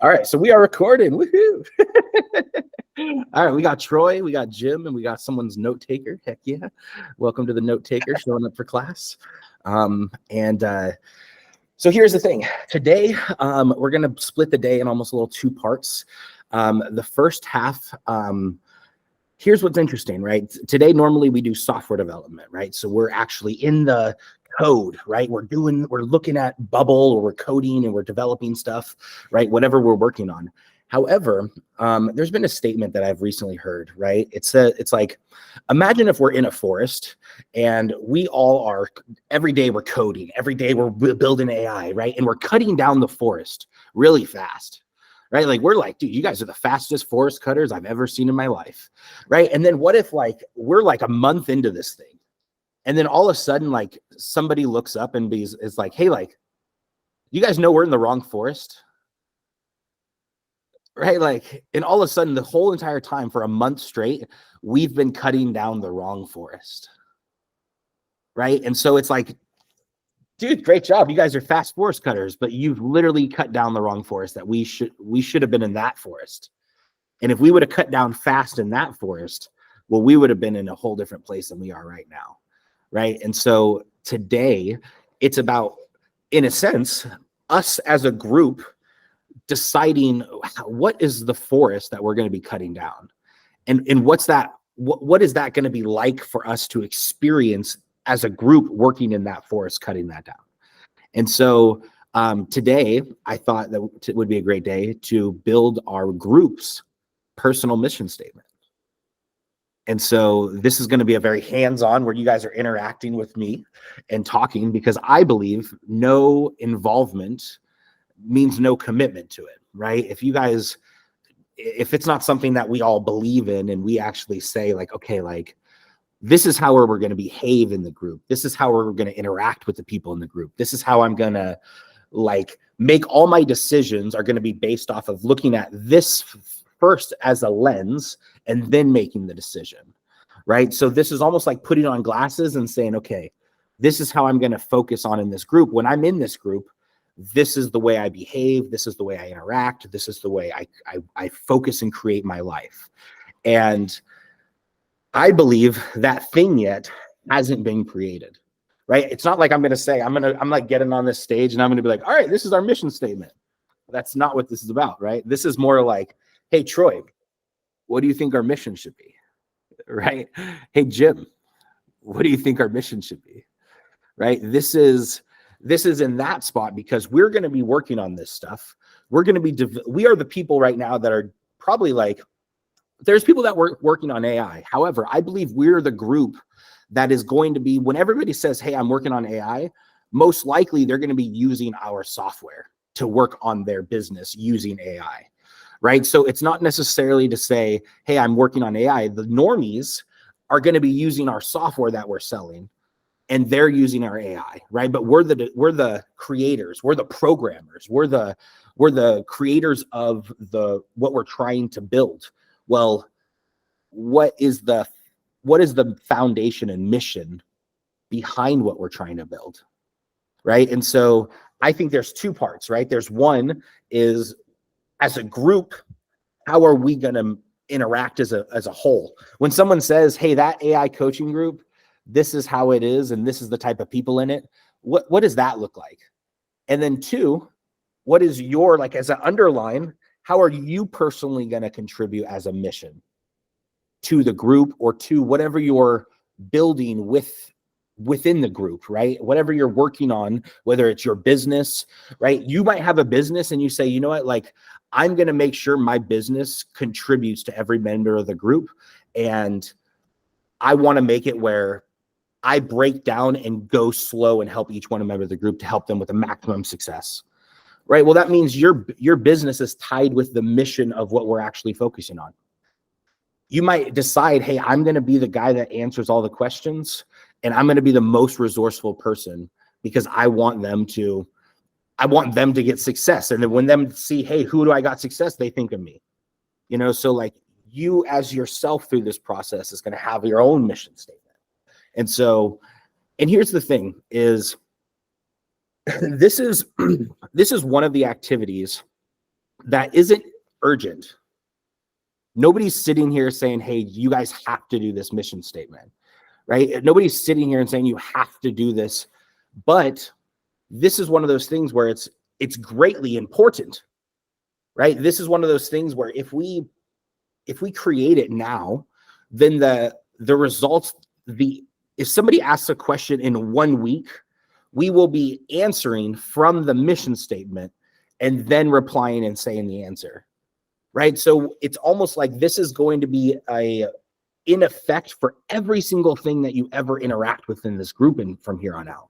All right, so we are recording. Woohoo! All right, we got Troy, we got Jim, and we got someone's note taker. Heck yeah! Welcome to the note taker, showing up for class. So here's the thing. Today, we're gonna split the day in almost a little two parts. The first half. Here's what's interesting, right? Today, normally we do software development, right? So we're actually in the code, right? We're looking at Bubble, or we're coding and we're developing stuff, right? Whatever we're working on. However, there's been a statement that I've recently heard, right? It's like, imagine if we're in a forest and we all are, every day we're coding, every day we're building AI, right? And we're cutting down the forest really fast. Right? Like, we're like, dude, you guys are the fastest forest cutters I've ever seen in my life. Right? And then what if like, we're like a month into this thing, and then all of a sudden, like, somebody looks up and is like, hey, like, you guys know we're in the wrong forest? Right? Like, and all of a sudden, the whole entire time for a month straight, we've been cutting down the wrong forest. Right? And so it's like, dude, great job. You guys are fast forest cutters, but you've literally cut down the wrong forest. That we should have been in that forest. And if we would have cut down fast in that forest, well, we would have been in a whole different place than we are right now. Right? And so today, it's about, in a sense, us as a group deciding what is the forest that we're going to be cutting down, and what is that going to be like for us to experience as a group working in that forest, cutting that down. And so today, I thought that it would be a great day to build our group's personal mission statement. And so this is going to be a very hands-on, where you guys are interacting with me and talking, because I believe no involvement means no commitment to it, right? If it's not something that we all believe in, and we actually say like, okay, like, this is how we're going to behave in the group. This is how we're going to interact with the people in the group. This is how I'm going to like make all my decisions are going to be based off of looking at this first as a lens and then making the decision, right? So this is almost like putting on glasses and saying, okay, this is how I'm going to focus on in this group. When I'm in this group, this is the way I behave. This is the way I interact. This is the way I focus and create my life. And I believe that thing yet hasn't been created, right? It's not like I'm going to say, I'm like getting on this stage and I'm going to be like, all right, this is our mission statement. That's not what this is about, right? This is more like, hey, Troy, what do you think our mission should be? Right? Hey, Jim, what do you think our mission should be? Right? This is in that spot, because we're going to be working on this stuff. We are the people right now that are probably like, there's people that were working on AI. However, I believe we're the group that is going to be, when everybody says, hey, I'm working on AI, most likely they're going to be using our software to work on their business using AI, right? So it's not necessarily to say, hey, I'm working on AI. The normies are going to be using our software that we're selling, and they're using our AI, right? But we're the creators, we're the programmers, we're the creators of what we're trying to build. Well, what is the foundation and mission behind what we're trying to build, right? And so I think there's two parts, right? There's one is, as a group, how are we going to interact as a whole? When someone says, hey, that AI coaching group, this is how it is, and this is the type of people in it, what does that look like? And then two, what is your, like, as an underline, how are you personally going to contribute as a mission to the group, or to whatever you're building within the group, right? Whatever you're working on, whether it's your business, right? You might have a business and you say, you know what, like, I'm going to make sure my business contributes to every member of the group. And I want to make it where I break down and go slow and help each one member of the group to help them with the maximum success. Right? Well, that means your business is tied with the mission of what we're actually focusing on. You might decide, hey, I'm going to be the guy that answers all the questions, and I'm going to be the most resourceful person, because I want them to get success. And then when them see, hey, who do I got success? They think of me. You know, so like, you as yourself through this process is going to have your own mission statement. And so, and here's the thing is, this is one of the activities that isn't urgent. Nobody's sitting here saying, hey, you guys have to do this mission statement, right? Nobody's sitting here and saying you have to do this, but this is one of those things where it's greatly important, right? This is one of those things where if we create it now, then the results, if somebody asks a question in 1 week, we will be answering from the mission statement and then replying and saying the answer, right? So it's almost like this is going to be in effect for every single thing that you ever interact with in this group and from here on out.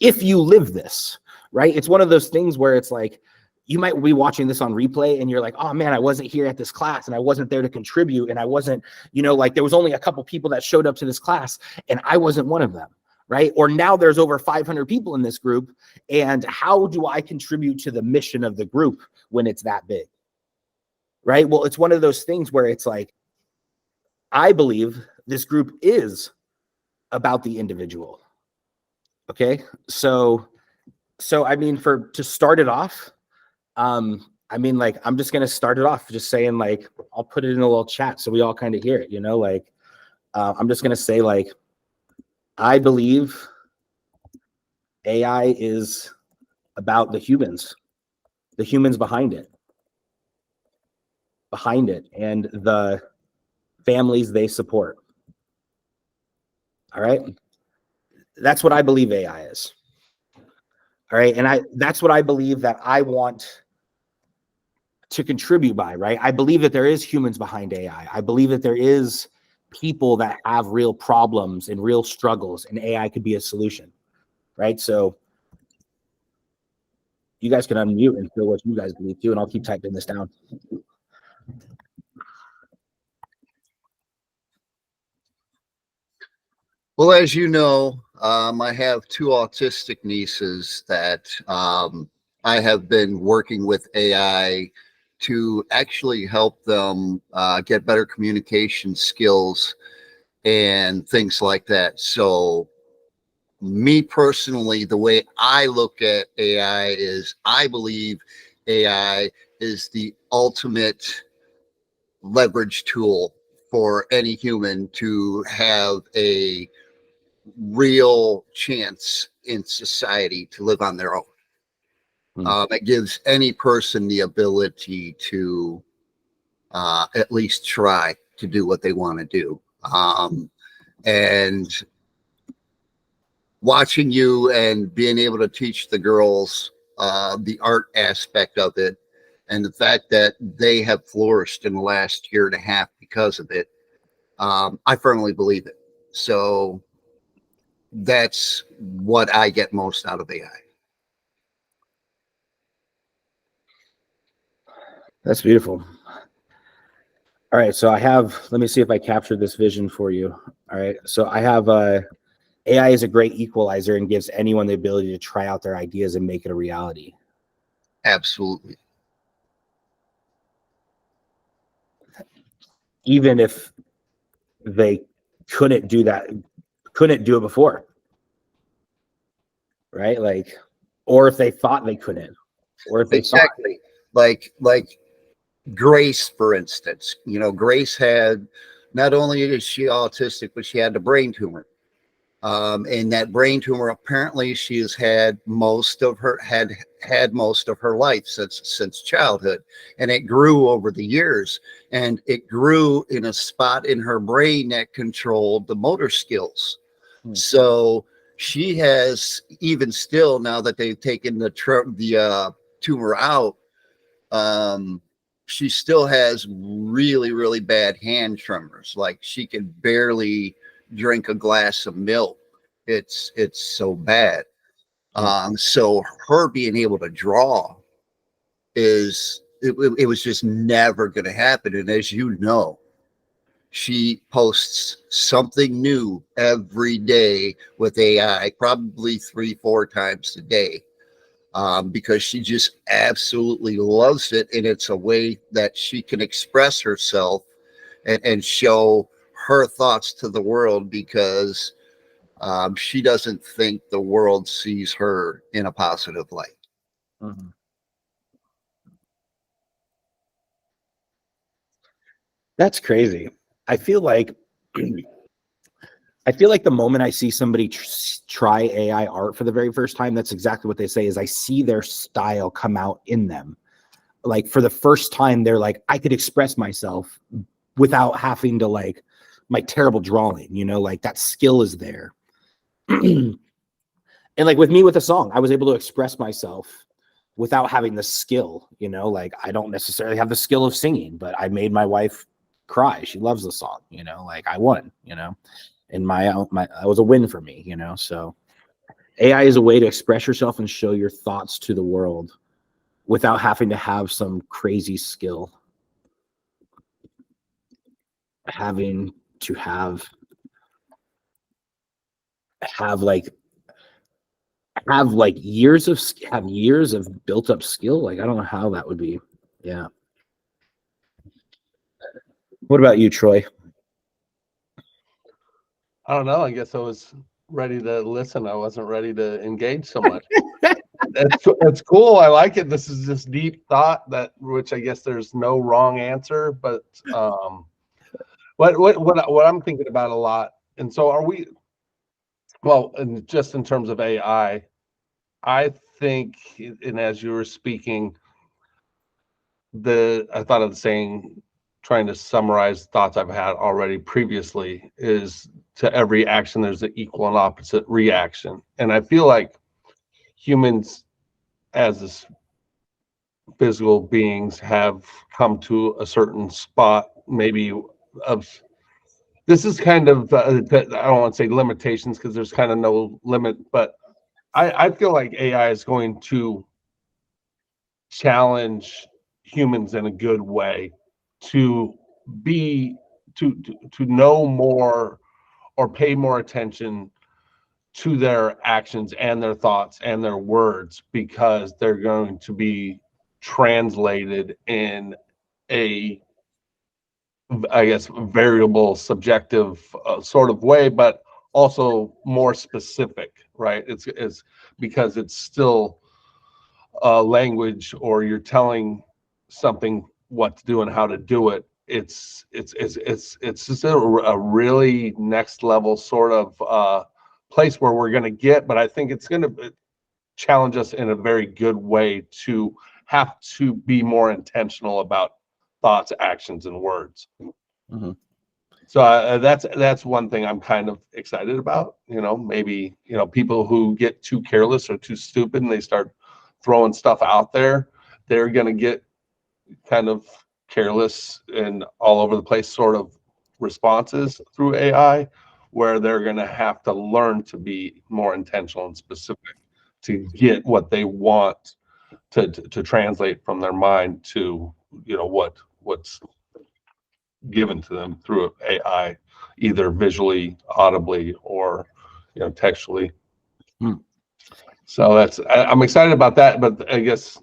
If you live this, right? It's one of those things where it's like, you might be watching this on replay and you're like, oh man, I wasn't here at this class and I wasn't there to contribute. And I wasn't, like there was only a couple people that showed up to this class and I wasn't one of them, right? Or now there's over 500 people in this group. And how do I contribute to the mission of the group when it's that big, right? Well, it's one of those things where it's like, I believe this group is about the individual. Okay. So I mean, to start it off, I mean, like, I'm just going to start it off just saying, like, I'll put it in a little chat so we all kind of hear it, like, I'm just going to say, like, I believe AI is about the humans behind it, and the families they support. All right. That's what I believe AI is. All right. And that's what I believe that I want to contribute by, right? I believe that there is humans behind AI. I believe that there is people that have real problems and real struggles, and AI could be a solution, right? So you guys can unmute and feel what you guys believe too, and I'll keep typing this down. Well, as you know, I have 2 autistic nieces that I have been working with AI to actually help them get better communication skills and things like that. So me personally, the way I look at AI is I believe AI is the ultimate leverage tool for any human to have a real chance in society to live on their own. It gives any person the ability to at least try to do what they want to do. And watching you and being able to teach the girls the art aspect of it, and the fact that they have flourished in the last 1.5 years because of it, I firmly believe it. So that's what I get most out of AI. That's beautiful. All right. So let me see if I captured this vision for you. All right. So I have AI is a great equalizer and gives anyone the ability to try out their ideas and make it a reality. Absolutely. Even if they couldn't do it before, right? Like, or if they thought they couldn't, or if they exactly like Grace, for instance. Grace had, not only is she autistic, but she had a brain tumor. And that brain tumor, apparently she has had most of her life since childhood, and it grew over the years, and it grew in a spot in her brain that controlled the motor skills. So she has, even still, now that they've taken the tumor out, she still has really, really bad hand tremors. Like, she can barely drink a glass of milk. It's so bad. So her being able to draw it was just never going to happen. And as you know, she posts something new every day with AI, probably 3-4 times a day. Because she just absolutely loves it, and it's a way that she can express herself and show her thoughts to the world, because she doesn't think the world sees her in a positive light. Mm-hmm. That's crazy. I feel like the moment I see somebody try AI art for the very first time, that's exactly what they say is I see their style come out in them. Like for the first time, they're like, I could express myself without having to like my terrible drawing, you know, like that skill is there. And like with me with a song, I was able to express myself without having the skill, you know, like I don't necessarily have the skill of singing, but I made my wife cry. She loves the song, you know, like I won, you know, and that was a win for me, you know. So AI is a way to express yourself and show your thoughts to the world without having to have some crazy skill. Having to have like years of built up skill. Like I don't know how that would be. Yeah. What about you, Troy? I don't know. I guess I was ready to listen. I wasn't ready to engage so much. It's cool. I like it. This is just deep thought which I guess there's no wrong answer, but what I'm thinking about a lot. And so are we, well, and just in terms of AI, I think, and as you were speaking, I thought of the saying, trying to summarize thoughts I've had already previously, is to every action there's an equal and opposite reaction. And I feel like humans as this physical beings have come to a certain spot, maybe of, this is kind of I don't want to say limitations because there's kind of no limit, but I feel like AI is going to challenge humans in a good way to be to know more or pay more attention to their actions and their thoughts and their words, because they're going to be translated in a, I guess, variable, subjective sort of way, but also more specific, right? It's because it's still language, or you're telling something what to do and how to do it. It's just a really next level sort of place where we're going to get, but I think it's going to challenge us in a very good way to have to be more intentional about thoughts, actions, and words. Mm-hmm. So that's one thing I'm kind of excited about. Maybe people who get too careless or too stupid and they start throwing stuff out there, they're going to get kind of careless and all over the place sort of responses through AI, where they're going to have to learn to be more intentional and specific to get what they want to translate from their mind to what's given to them through AI, either visually, audibly, or textually. So I'm excited about that. But I guess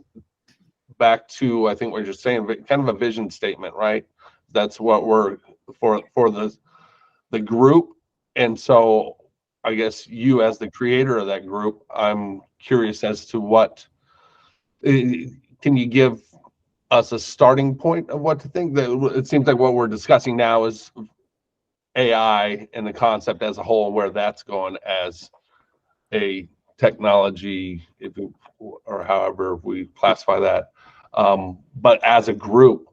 back to, I think what you're saying, kind of a vision statement, right? That's what we're for the group. And so I guess you, as the creator of that group, I'm curious as to what can you give us a starting point of what to think? It seems like what we're discussing now is AI and the concept as a whole, and where that's going as a technology, or however we classify that. But as a group,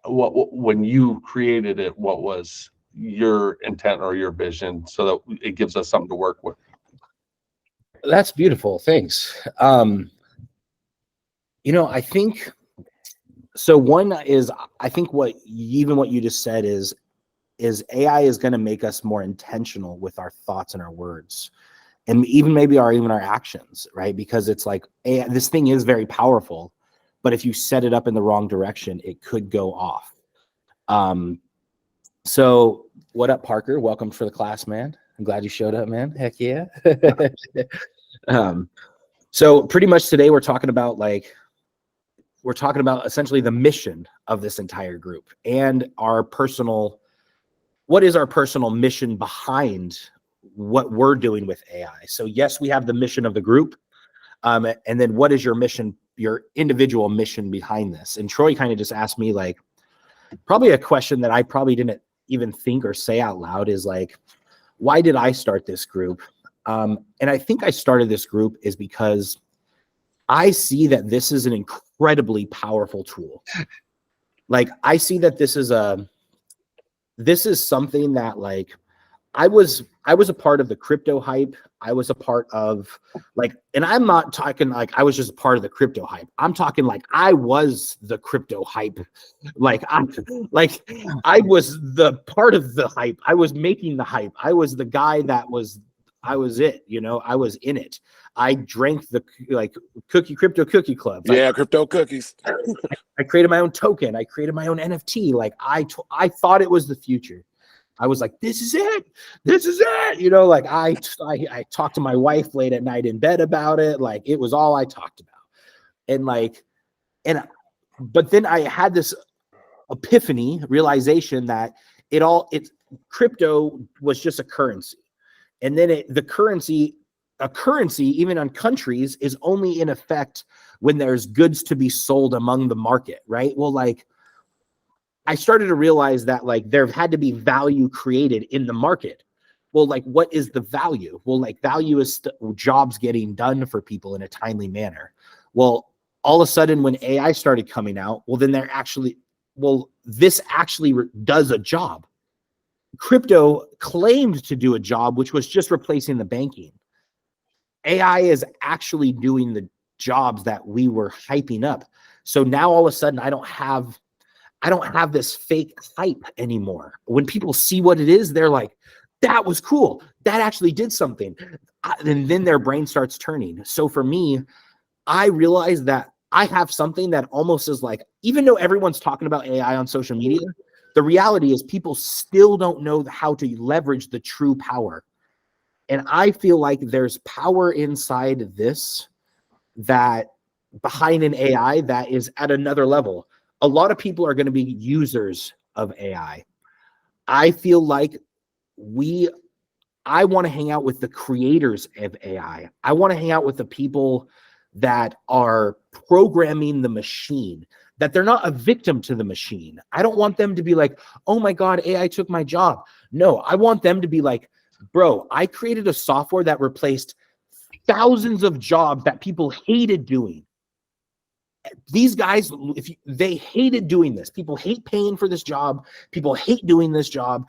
when you created it, what was your intent or your vision, so that it gives us something to work with? That's beautiful. Thanks. I think so. One is, I think what you just said is AI is going to make us more intentional with our thoughts and our words, and even maybe our actions, right? Because it's like this thing is very powerful, but if you set it up in the wrong direction, it could go off. So what up, Parker? Welcome for the class, man. I'm glad you showed up, man. Heck yeah. So pretty much today we're talking about essentially the mission of this entire group and what is our personal mission behind what we're doing with AI. So yes, we have the mission of the group. And then what is your mission, your individual mission behind this? And Troy kind of just asked me, like, probably a question that I probably didn't even think or say out loud is like, why did I start this group? And I think I started this group is because I see that this is an incredibly powerful tool. Like I see that this is something that like I was a part of the crypto hype. I was a part of like, and I'm not talking like I was just a part of the crypto hype. I'm talking like I was the crypto hype. Like I was the part of the hype. I was making the hype. I was the guy that was I was it, you know, I was in it. I drank the like crypto cookie club. Yeah, crypto cookies. I created my own token. I created my own NFT. Like I thought it was the future. I was like, this is it. This is it. You know, like I talked to my wife late at night in bed about it. Like it was all I talked about. And like, but then I had this epiphany realization that crypto was just a currency. And then a currency, even on countries, is only in effect when there's goods to be sold among the market, right? Well, like I started to realize that like there had to be value created in the market. Well, like what is the value? Well, like value is jobs getting done for people in a timely manner. Well, all of a sudden when AI started coming out, well, then this actually does a job. Crypto claimed to do a job, which was just replacing the banking. AI is actually doing the jobs that we were hyping up. So now all of a sudden I don't have this fake hype anymore. When people see what it is, they're like, that was cool. That actually did something. And then their brain starts turning. So for me, I realized that I have something that almost is like, even though everyone's talking about AI on social media, the reality is people still don't know how to leverage the true power. And I feel like there's power inside this that behind an AI that is at another level. A lot of people are going to be users of AI. I feel like I want to hang out with the creators of AI. I want to hang out with the people that are programming the machine, that they're not a victim to the machine. I don't want them to be like, oh my God, AI took my job. No, I want them to be like, bro, I created a software that replaced thousands of jobs that people hated doing. These guys, they hated doing this. People hate paying for this job. People hate doing this job.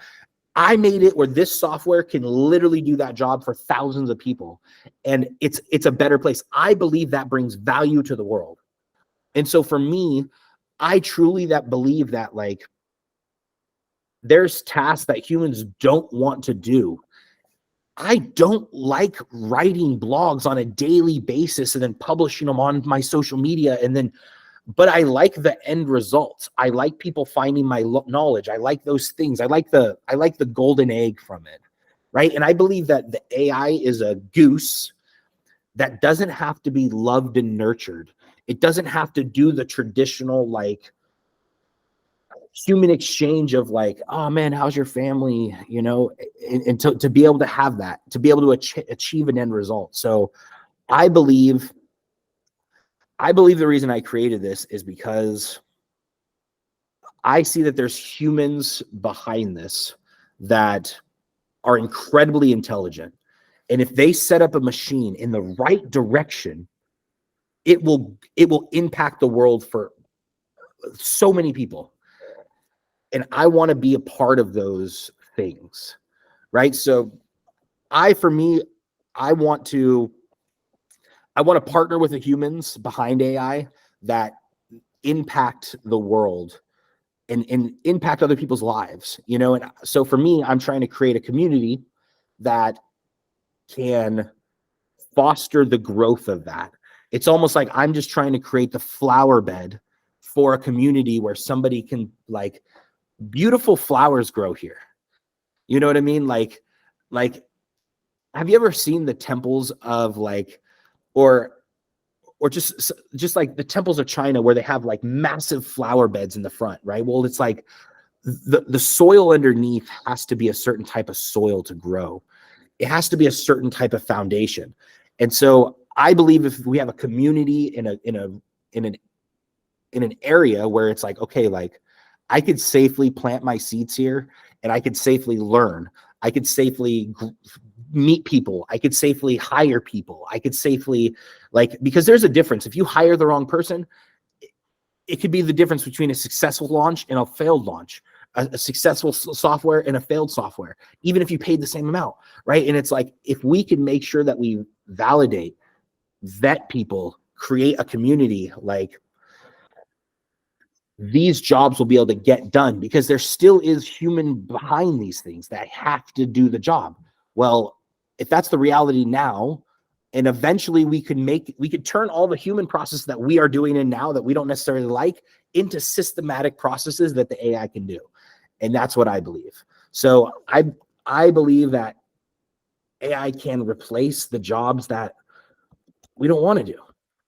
I made it where this software can literally do that job for thousands of people. And it's a better place. I believe that brings value to the world. And so for me, I truly believe that like there's tasks that humans don't want to do. I don't like writing blogs on a daily basis and then publishing them on my social media but I like the end results. I like people finding my knowledge. I like those things. I like the golden egg from it, right? And I believe that the AI is a goose that doesn't have to be loved and nurtured. It doesn't have to do the traditional like human exchange of like, oh man, how's your family? You know, and to be able to have that, to be able to achieve an end result. So I believe the reason I created this is because I see that there's humans behind this that are incredibly intelligent. And if they set up a machine in the right direction, it will impact the world for so many people. And I want to be a part of those things, right? So I want to partner with the humans behind AI that impact the world and impact other people's lives, you know? And so for me, I'm trying to create a community that can foster the growth of that. It's almost like I'm just trying to create the flower bed for a community where somebody can like beautiful flowers grow here. You know what I mean? Like, have you ever seen the temples of like, or just like the temples of China where they have like massive flower beds in the front, right? Well, it's like the soil underneath has to be a certain type of soil to grow. It has to be a certain type of foundation. And so I believe if we have a community in an area where it's like, okay, like I could safely plant my seeds here, and I could safely learn. I could safely meet people. I could safely hire people. I could safely, like, because there's a difference. If you hire the wrong person, it could be the difference between a successful launch and a failed launch, a successful software and a failed software, even if you paid the same amount, right? And it's like, if we can make sure that we validate, vet people, create a community, like, these jobs will be able to get done, because there still is human behind these things that have to do the job. Well, if that's the reality now, and eventually we could turn all the human process that we are doing in now that we don't necessarily like into systematic processes that the AI can do. And that's what I believe. So I believe that AI can replace the jobs that we don't want to do,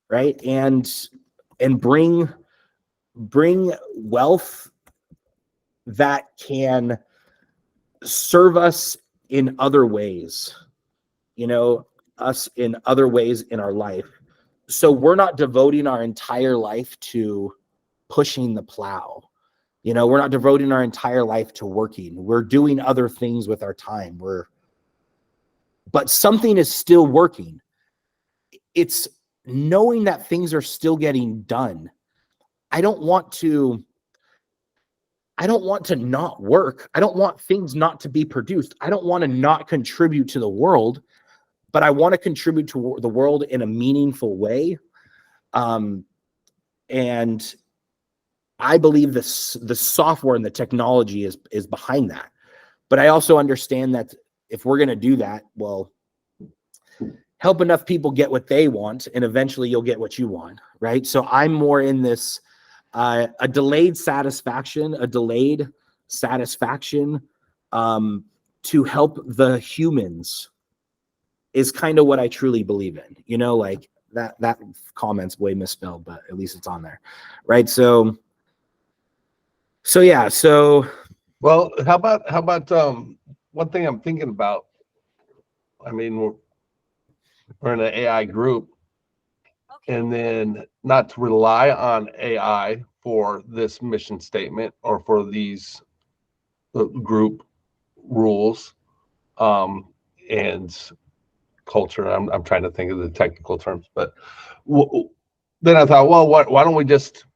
right? And bring wealth that can serve us in other ways, us in other ways in our life. So we're not devoting our entire life to pushing the plow. We're not devoting our entire life to working. We're doing other things with our time. But something is still working. It's knowing that things are still getting done. I don't want to not work. I don't want things not to be produced. I don't want to not contribute to the world, but I want to contribute to the world in a meaningful way. And I believe the software and the technology is behind that. But I also understand that if we're going to do that, well, help enough people get what they want, and eventually you'll get what you want, right? So I'm more in this a delayed satisfaction to help the humans is kind of what I truly believe in. Like that comment's way misspelled, but at least it's on there, right? So yeah. So Well, how about one thing I'm thinking about? I mean, we're in an AI group, and then not to rely on AI for this mission statement or for these group rules and culture. I'm trying to think of the technical terms, but then I thought, well, why don't we just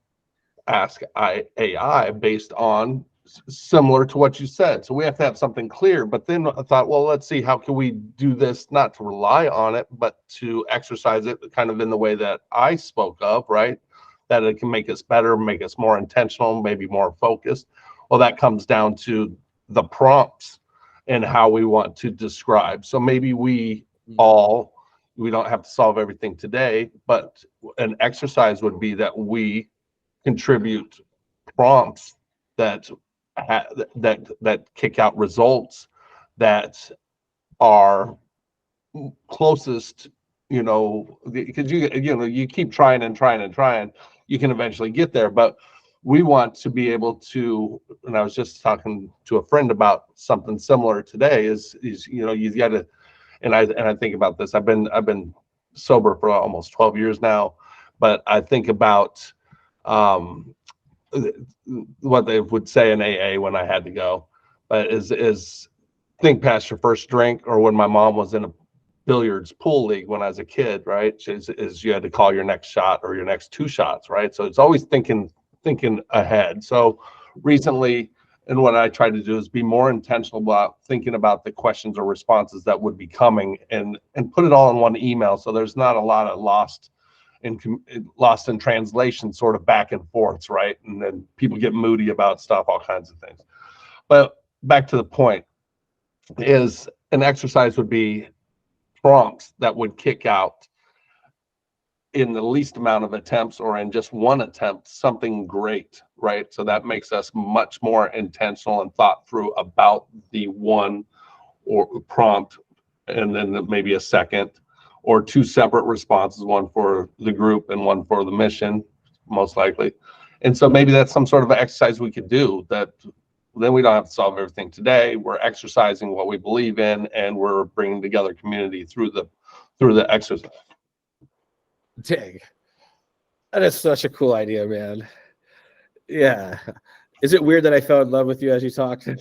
ask AI based on similar to what you said? So we have to have something clear. But then I thought, well, let's see, how can we do this, not to rely on it, but to exercise it kind of in the way that I spoke of, right? That it can make us better, make us more intentional, maybe more focused. Well, that comes down to the prompts and how we want to describe. So maybe we don't have to solve everything today, but an exercise would be that we contribute prompts that kick out results that are closest, because you keep trying and trying and trying, you can eventually get there. But we want to be able to, and I was just talking to a friend about something similar today, is you've got to, and I think about this. I've been sober for almost 12 years now, but I think about what they would say in AA when I had to go, but is think past your first drink, or when my mom was in a billiards pool league when I was a kid, right? Is you had to call your next shot or your next two shots, right? So it's always thinking ahead. So recently, and what I try to do is be more intentional about thinking about the questions or responses that would be coming, and put it all in one email, so there's not a lot of lost in translation, sort of back and forths, right? And then people get moody about stuff, all kinds of things. But back to the point, is an exercise would be prompts that would kick out in the least amount of attempts, or in just one attempt, something great, right? So that makes us much more intentional and thought through about the one or prompt, and then maybe a second or two separate responses, one for the group and one for the mission, most likely. And so maybe that's some sort of exercise we could do, that then we don't have to solve everything today. We're exercising what we believe in, and we're bringing together community through the exercise. Dang, that is such a cool idea, man. Yeah. Is it weird that I fell in love with you as you talked? If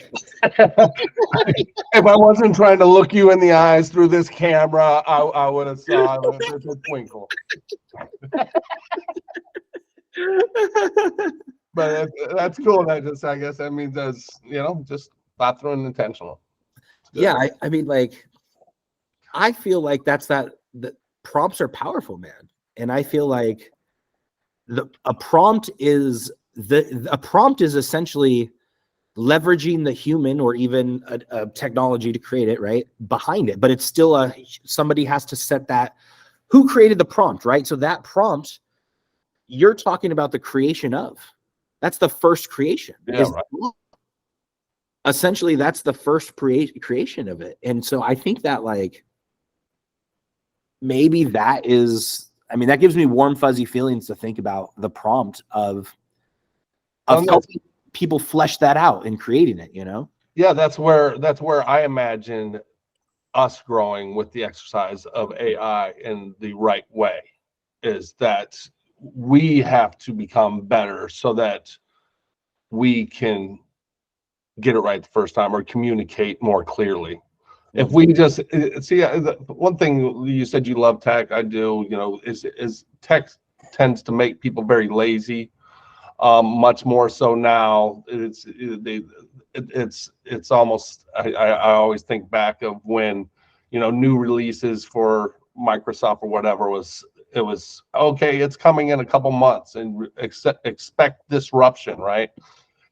I wasn't trying to look you in the eyes through this camera, I would have saw a twinkle. But that's cool. That just, I guess that means that's, just thought through and intentional. Yeah, I mean, like, I feel like that prompts are powerful, man. And I feel like a prompt is essentially leveraging the human or even a technology to create it, right, behind it. But it's still somebody has to set that. Who created the prompt, right? So that prompt, you're talking about the creation of. That's the first creation. Yeah, right. Essentially, that's the first creation of it. And so I think that, like, maybe that is, I mean, that gives me warm, fuzzy feelings to think about the prompt of helping people flesh that out and creating it, Yeah, that's where I imagine us growing with the exercise of AI in the right way, is that we have to become better so that we can get it right the first time or communicate more clearly. Mm-hmm. If we just see, one thing you said, you love tech, I do, is tech tends to make people very lazy. Much more so now. It's almost, I always think back of when, new releases for Microsoft or whatever it was okay, it's coming in a couple months, and expect disruption, right?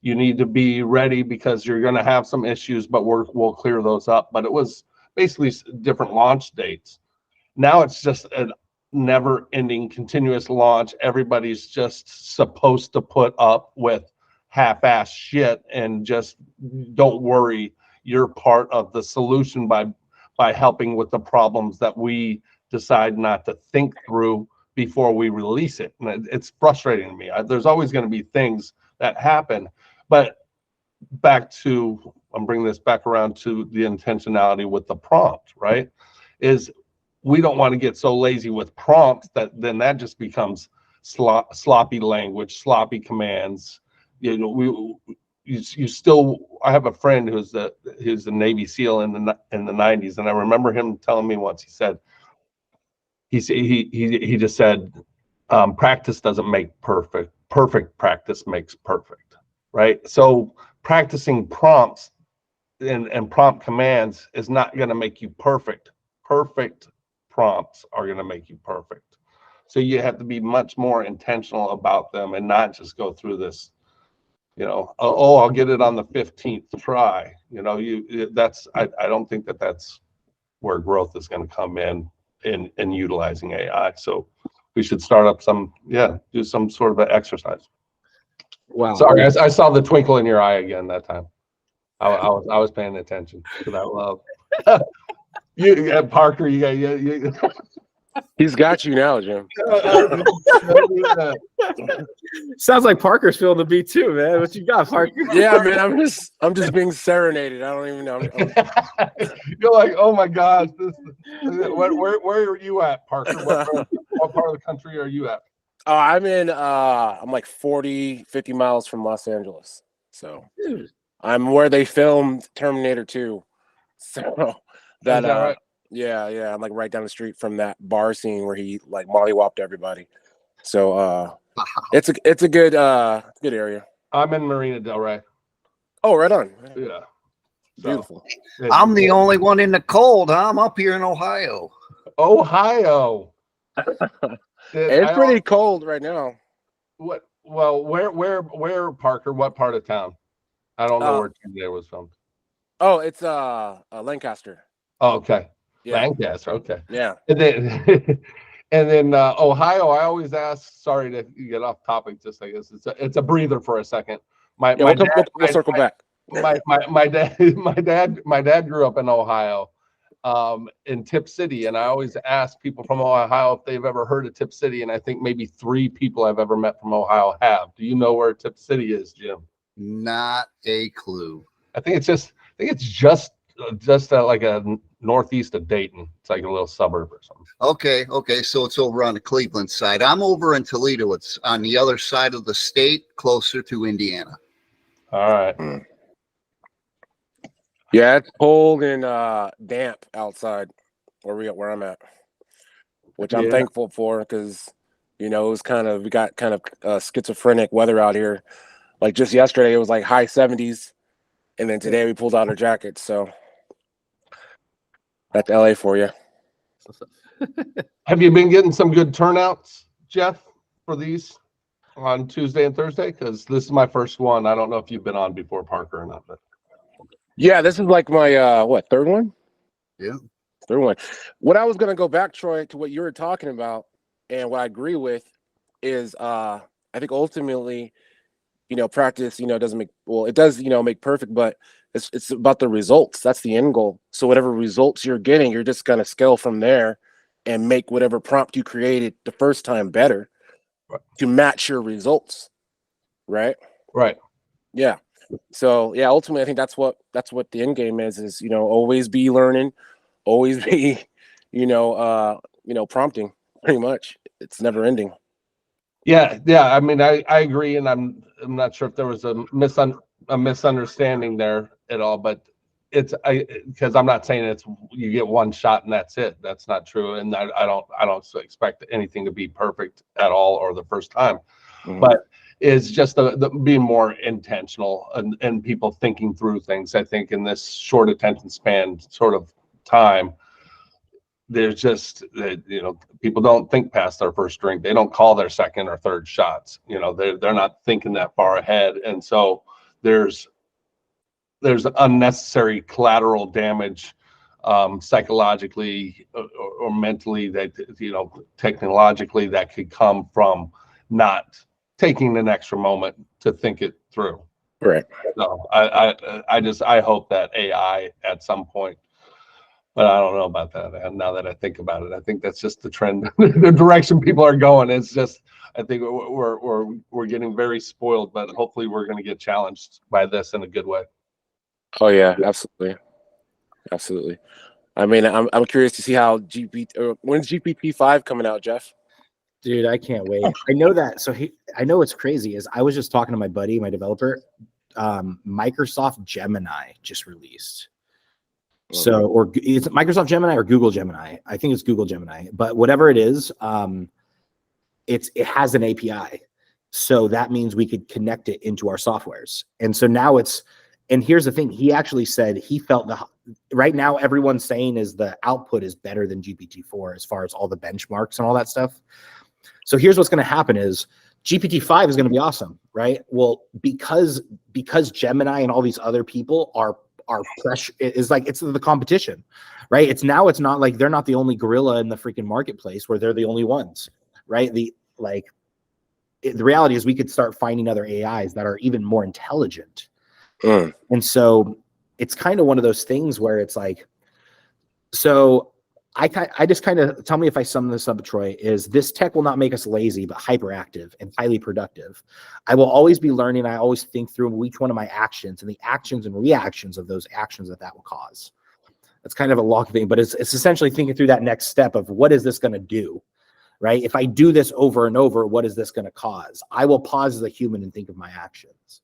You need to be ready because you're going to have some issues, but we'll clear those up. But it was basically different launch dates. Now it's just a never-ending continuous launch. Everybody's just supposed to put up with half-ass shit, and just don't worry, you're part of the solution by helping with the problems that we decide not to think through before we release it. And it's frustrating to me. There's always going to be things that happen, but I'm bringing this back around to the intentionality with the prompt, right? Is we don't want to get so lazy with prompts that just becomes sloppy language, sloppy commands. I have a friend who's a Navy SEAL in the 90s, and I remember him telling me once, he just said, practice doesn't make perfect. Perfect practice makes perfect, right? So practicing prompts and prompt commands is not going to make you perfect. Perfect prompts are going to make you perfect. So you have to be much more intentional about them and not just go through this, I'll get it on the 15th try. I don't think that's where growth is going to come in utilizing AI. So we should start up do some sort of an exercise. Wow. Sorry, I saw the twinkle in your eye again that time. I was paying attention to that love. Parker, you He's got you now, Jim. Sounds like Parker's feeling the beat too, man. What you got, Parker? Yeah, man. I'm just being serenaded. I don't even know. You're like, oh my gosh, where are you at, Parker? What part of the country are you at? Oh, I'm like 40, 50 miles from Los Angeles. So I'm where they filmed Terminator 2. So that right? Yeah, I'm like right down the street from that bar scene where he like mollywopped everybody. So it's a good area. I'm in Marina Del Rey. Oh, right on. Yeah. Beautiful. I'm the only one in the cold, huh? I'm up here in Ohio. It's pretty cold right now. What? Well, where, Parker? What part of town? I don't know where Tuesday was filmed. Oh, it's Lancaster. Oh, okay. Yeah. Lancaster. Okay. Yeah. And then Ohio. I always ask. Sorry to get off topic. Just I guess it's a breather for a second. We'll circle back. My dad grew up in Ohio, in Tip City, and I always ask people from Ohio if they've ever heard of Tip City, and I think maybe 3 people I've ever met from Ohio have. Do you know where Tip City is, Jim? Not a clue. I think it's just like a northeast of Dayton. It's like a little suburb or something. Okay. So it's over on the Cleveland side. I'm over in Toledo. It's on the other side of the state, closer to Indiana. All right. Yeah, it's cold and damp outside where I'm at, which I'm thankful for because it was we got kind of schizophrenic weather out here. Like just yesterday, it was like high 70s, and then today we pulled out our jackets. So that's LA for you. Have you been getting some good turnouts, Jeff, for these on Tuesday and Thursday? Because this is my first one. I don't know if you've been on before, Parker, or not. But yeah, this is like my third one? Yeah. Third one. What I was gonna go back, Troy, to what you were talking about, and what I agree with is I think ultimately, practice, doesn't make it does, make perfect, but it's about the results. That's the end goal. So whatever results you're getting, you're just gonna scale from there and make whatever prompt you created the first time better to match your results. Right? right. Yeah. So yeah, ultimately I think that's what the end game is, always be learning, always be, prompting pretty much. It's never ending. Yeah. I mean, I agree, and I'm not sure if there was a misunderstanding there at all, but because I'm not saying it's you get one shot and that's it. That's not true, and I don't expect anything to be perfect at all or the first time, but it's just the being more intentional and people thinking through things. I think in this short attention span sort of time, there's just people don't think past their first drink. They don't call their second or third shots. They're not thinking that far ahead, and so there's unnecessary collateral damage, psychologically or mentally, that technologically, that could come from not taking an extra moment to think it through. Right. So I hope that AI at some point, but I don't know about that. And now that I think about it, I think that's just the trend, the direction people are going. It's just, I think we're getting very spoiled, but hopefully we're going to get challenged by this in a good way. Oh yeah, absolutely. I mean, I'm curious to see how when's GPT-5 coming out, Jeff? Dude, I can't wait. I know that. So I know what's crazy is I was just talking to my buddy, my developer. Microsoft Gemini just released. So, or it's Microsoft Gemini or Google Gemini. I think it's Google Gemini, but whatever it is, it has an API. So that means we could connect it into our softwares. And so now and here's the thing. He actually said he felt right now everyone's saying is the output is better than GPT-4 as far as all the benchmarks and all that stuff. So here's what's going to happen is GPT-5 is going to be awesome, right? Well, because Gemini and all these other people are pressure is like, it's the competition, right? It's not like they're not the only gorilla in the freaking marketplace where they're the only ones, right? The reality is we could start finding other AIs that are even more intelligent. And so it's kind of one of those things where it's like, so I just kind of, tell me if I sum this up, Troy, is this tech will not make us lazy, but hyperactive and highly productive. I will always be learning. I always think through each one of my actions and the actions and reactions of those actions that will cause. That's kind of a long thing, but it's essentially thinking through that next step of what is this going to do, right? If I do this over and over, what is this going to cause? I will pause as a human and think of my actions.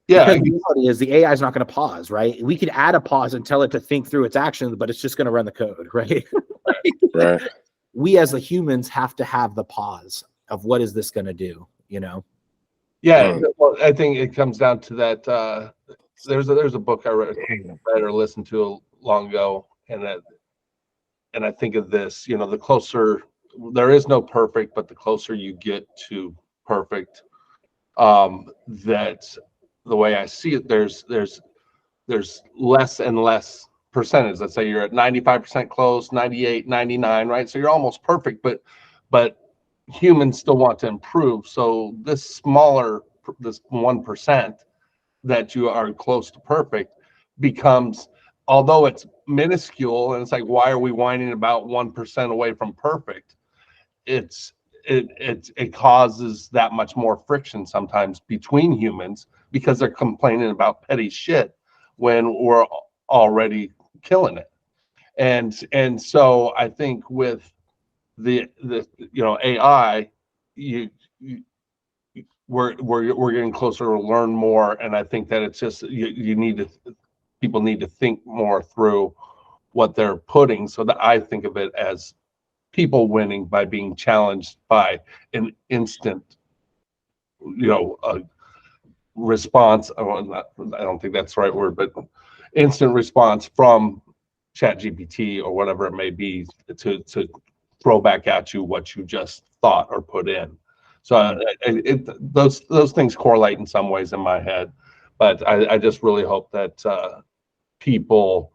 Yeah, because the reality is the AI is not going to pause, right? We could add a pause and tell it to think through its actions, but it's just going to run the code, right? Right. We as the humans have to have the pause of what is this going to do, Yeah, well, I think it comes down to that. There's a book I read or listened to long ago, and I think of this. The closer, there is no perfect, but the closer you get to perfect, that the way I see it, there's less and less percentage. Let's say you're at 95% close, 98, 99, right? So you're almost perfect, but humans still want to improve. So this 1% that you are close to perfect becomes, although it's minuscule, and it's like, why are we whining about 1% away from perfect? It causes that much more friction sometimes between humans because they're complaining about petty shit when we're already killing it. And so I think with the AI, we're getting closer to learn more, and I think that it's just people need to think more through what they're putting, so that I think of it as people winning by being challenged by an instant, response. I don't think that's the right word, but instant response from ChatGPT or whatever it may be to throw back at you what you just thought or put in. So those things correlate in some ways in my head, but I just really hope that people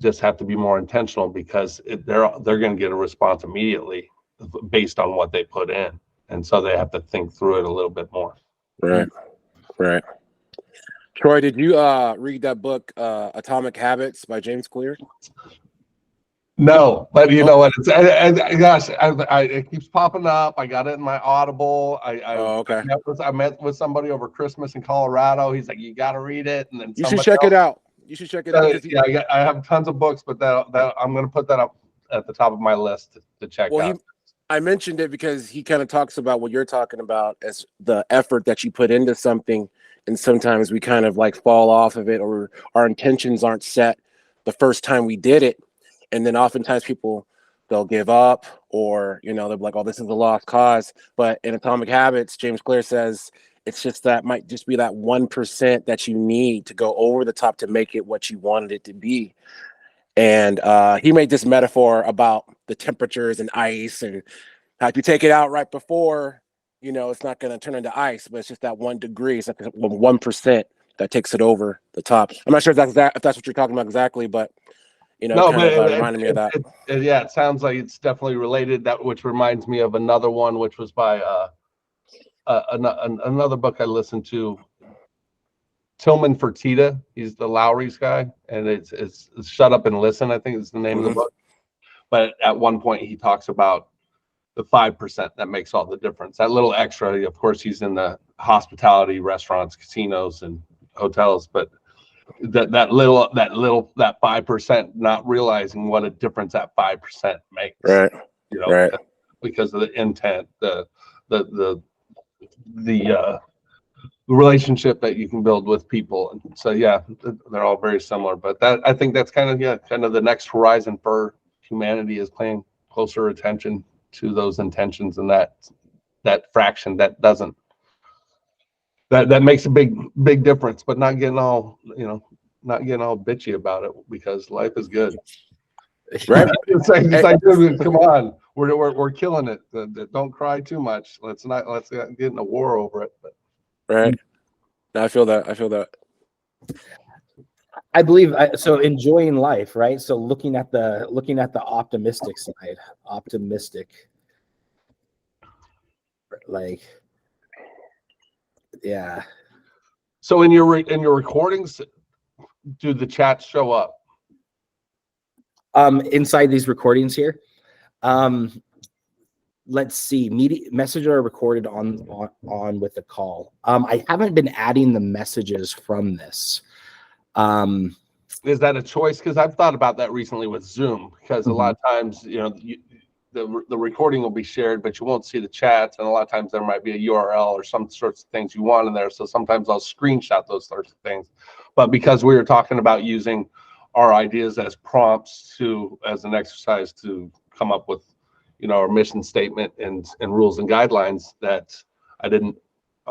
just have to be more intentional, because they're going to get a response immediately based on what they put in, and so they have to think through it a little bit more. Right. Troy, did you read that book, Atomic Habits by James Clear? No, but you know what? It's it keeps popping up. I got it in my Audible. Okay. I met with somebody over Christmas in Colorado. He's like, "You got to read it," and then you should check it out. You should check it out. Yeah, I have tons of books, but that I'm going to put that up at the top of my list to check out. I mentioned it because he kind of talks about what you're talking about as the effort that you put into something, and sometimes we kind of like fall off of it, or our intentions aren't set the first time we did it. And then oftentimes they'll give up, or, they'll be like, oh, this is a lost cause. But in Atomic Habits, James Clear says it's just that might just be that 1% that you need to go over the top to make it what you wanted it to be. And he made this metaphor about the temperatures and ice, and how if you take it out right before, it's not going to turn into ice, but it's just that 1 degree. It's like 1% that takes it over the top. I'm not sure if that's what you're talking about exactly, but reminded me of that. It sounds like it's definitely related. That, which reminds me of another one, which was by another book I listened to, Tillman Fertitta. He's the Lowry's guy, and it's Shut Up and Listen, I think is the name of the book. But at one point he talks about the 5% that makes all the difference. That little extra, of course, he's in the hospitality, restaurants, casinos, and hotels, but that 5%, not realizing what a difference that 5% makes. Right. Right. Because of the intent, the relationship that you can build with people. And so they're all very similar. But I think that's kind of the next horizon for humanity, is paying closer attention to those intentions, and that fraction that doesn't that makes a big difference, but not getting all bitchy about it, because life is good. Right. It's like, come on, we're killing it. Don't cry too much. Let's get in a war over it. But. Right. I feel that. I believe so. Enjoying life, right? So looking at the optimistic side, yeah. So in your recordings, do the chats show up? Inside these recordings here, let's see. Messages are recorded on with the call. I haven't been adding the messages from this. Is that a choice? Because I've thought about that recently with Zoom, because a lot of times, the recording will be shared, but you won't see the chats, and a lot of times there might be a URL or some sorts of things you want in there. So sometimes I'll screenshot those sorts of things. But because we were talking about using our ideas as prompts as an exercise to come up with, our mission statement and rules and guidelines, that I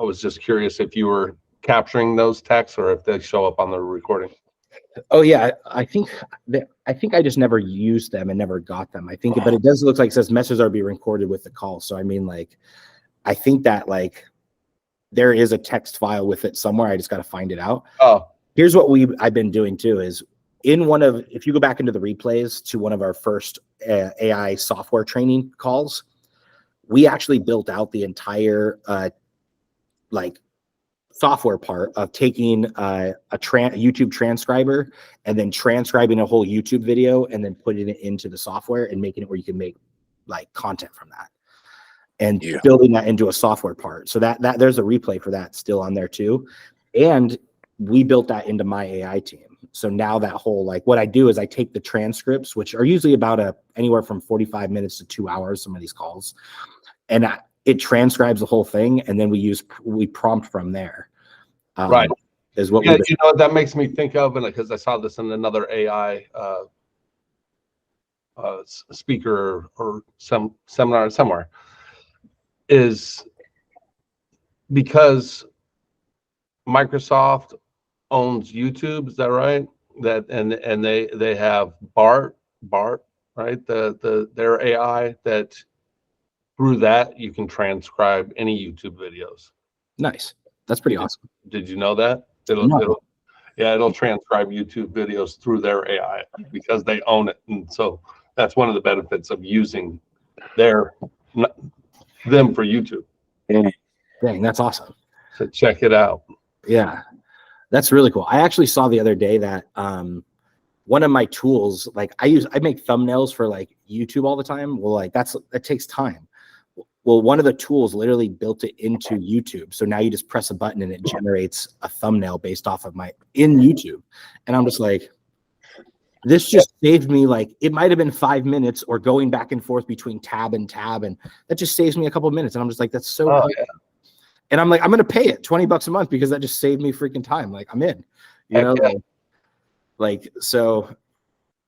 was just curious if you were capturing those texts or if they show up on the recording. Oh yeah, I think I just never used them and never got them. But it does look like it says messages are being recorded with the call. So I mean, I think that there is a text file with it somewhere. I just got to find it out. Oh, here's what I've been doing too is if you go back into the replays to one of our first AI software training calls, we actually built out the entire software part of taking a YouTube transcriber and then transcribing a whole YouTube video and then putting it into the software and making it where you can make content from that, and building that into a software part. So that there's a replay for that still on there too. And we built that into my AI team. So now that whole, what I do is I take the transcripts, which are usually about anywhere from 45 minutes to 2 hours, some of these calls. And it transcribes the whole thing, and then we prompt from there. Right. Is what yeah, you know, that makes me think of, and because I saw this in another AI speaker or some seminar somewhere, is because Microsoft owns YouTube, is that right? That and they have Bart, right? Their AI that through that you can transcribe any YouTube videos. Nice. That's pretty awesome. Did you know that? It'll transcribe YouTube videos through their AI because they own it, and so that's one of the benefits of using them for YouTube. Dang, that's awesome. So check it out. Yeah, that's really cool. I actually saw the other day that one of my tools, like I make thumbnails for like YouTube all the time. Well, like that takes time. Well, one of the tools literally built it into YouTube. So now you just press a button and it generates a thumbnail based off of in YouTube. And I'm just like, this just saved me, like, it might have been 5 minutes or going back and forth between tab and tab. And that just saves me a couple of minutes. And I'm just like, that's so cool. Yeah. And I'm like, I'm going to pay it $20 a month because that just saved me freaking time. Like, I'm in, you know, like, so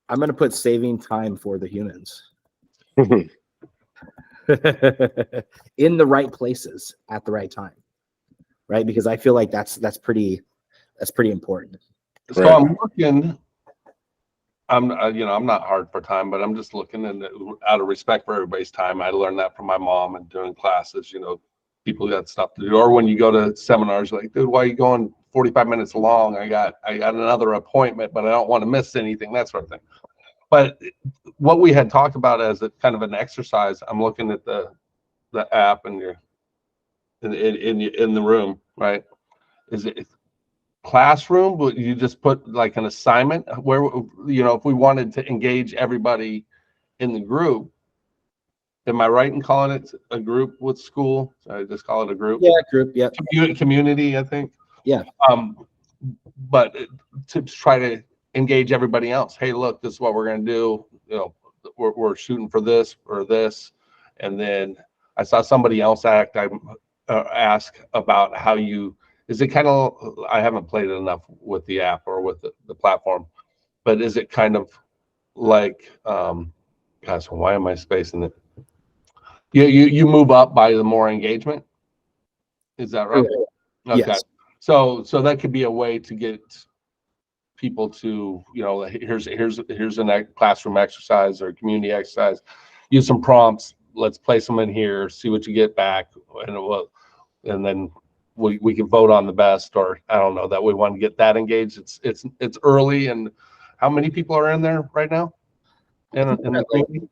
I'm going to put saving time for the humans. In the right places at the right time, right? Because I feel like that's pretty important. So right. I'm looking. I'm not hard for time, but I'm just looking, and out of respect for everybody's time, I learned that from my mom and doing classes. You know, people got stuff to do, or when you go to seminars, like, dude, why are you going 45 minutes long? I got another appointment, but I don't want to miss anything. That sort of thing. But what we had talked about as a kind of an exercise, I'm looking at the app and you're in the room, right? Is it classroom? But you just put like an assignment where, you know, if we wanted to engage everybody in the group, am I right in calling it a group with school? So I just call it a group. Yeah, group. Yeah. Community, I think. Yeah. But to try to engage everybody else. Hey, look, this is what we're going to do. You know, we're shooting for this or this. And then I saw somebody else ask about how is it kind of, I haven't played it enough with the app or with the platform, but is it kind of like, gosh, why am I spacing it? You move up by the more engagement. Is that right? Okay. Yes. So that could be a way to get people to, you know, here's a classroom exercise or community exercise. Use some prompts. Let's place them in here. See what you get back, and then we can vote on the best. Or I don't know that we want to get that engaged. It's early, and how many people are in there right now? In the community?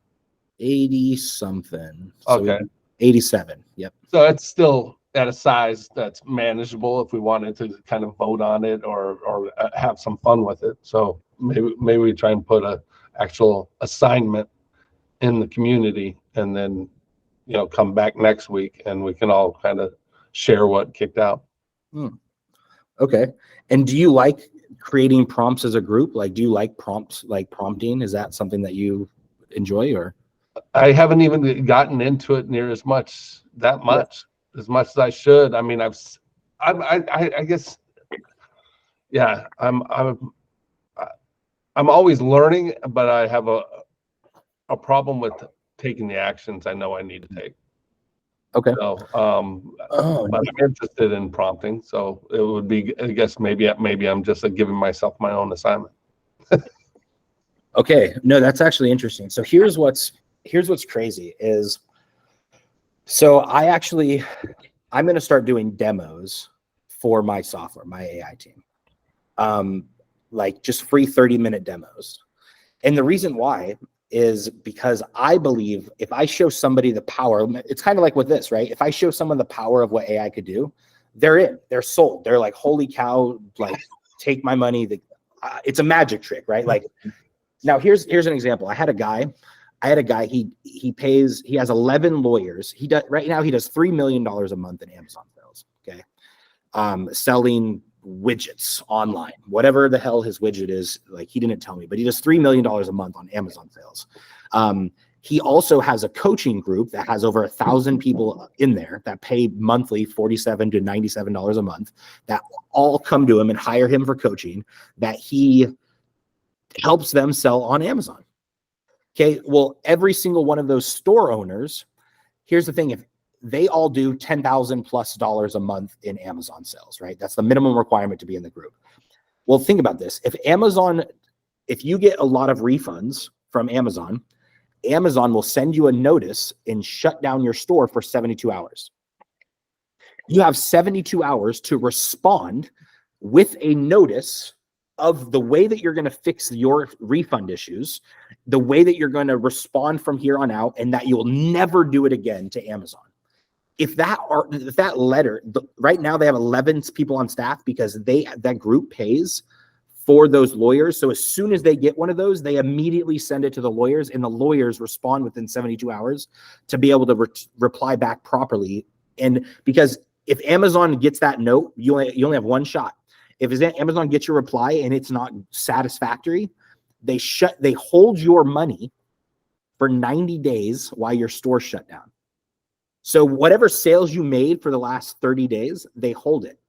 80 something. Okay. 87. Yep. So it's still at a size that's manageable if we wanted to kind of vote on it or have some fun with it. So maybe we try and put a actual assignment in the community, and then, you know, come back next week and we can all kind of share what kicked out. Okay. And do you like creating prompts as a group? Like, do you like prompts, like prompting? Is that something that you enjoy? Or I haven't even gotten into it near as much as much as I should. I mean, I guess, yeah, I'm always learning, but I have a problem with taking the actions I know I need to take. Okay. So, but I'm interested in prompting. So it would be, I guess, maybe I'm just giving myself my own assignment. Okay. No, that's actually interesting. So here's what's crazy is, so I'm going to start doing demos for my software, my AI team. Like just free 30-minute demos. And the reason why is because I believe if I show somebody the power, it's kind of like with this, right? If I show someone the power of what AI could do, they're sold. They're like, holy cow, like take my money. It's a magic trick, right? Like, now here's an example. I had a guy, he has 11 lawyers. Right now he does $3 million a month in Amazon sales. Okay. Selling widgets online, whatever the hell his widget is. Like, he didn't tell me, but he does $3 million a month on Amazon sales. He also has a coaching group that has over 1,000 people in there that pay monthly $47 to $97 a month, that all come to him and hire him for coaching, that he helps them sell on Amazon. Okay, well, every single one of those store owners, here's the thing, if they all do $10,000+ a month in Amazon sales, right? That's the minimum requirement to be in the group. Well, think about this. If you get a lot of refunds from Amazon, Amazon will send you a notice and shut down your store for 72 hours. You have 72 hours to respond with a notice of the way that you're going to fix your refund issues, the way that you're going to respond from here on out, and that you'll never do it again to Amazon. If that letter, right now they have 11 people on staff because that group pays for those lawyers. So as soon as they get one of those, they immediately send it to the lawyers, and the lawyers respond within 72 hours to be able to reply back properly. And because if Amazon gets that note, you only have one shot. If Amazon gets your reply and it's not satisfactory, they hold your money for 90 days while your store's shut down. So whatever sales you made for the last 30 days, they hold it.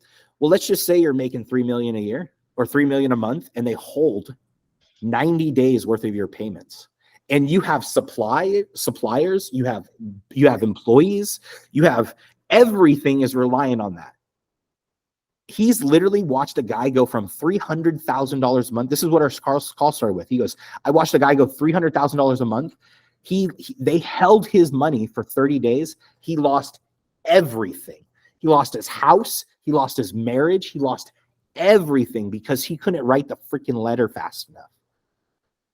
Well, let's just say you're making $3 million a year or $3 million a month, and they hold 90 days worth of your payments. And you have suppliers, you have employees, everything is relying on that. He's literally watched a guy go from $300,000 a month. This is what our call started with. He goes, I watched a guy go $300,000 a month. They held his money for 30 days. He lost everything. He lost his house. He lost his marriage. He lost everything because he couldn't write the freaking letter fast enough.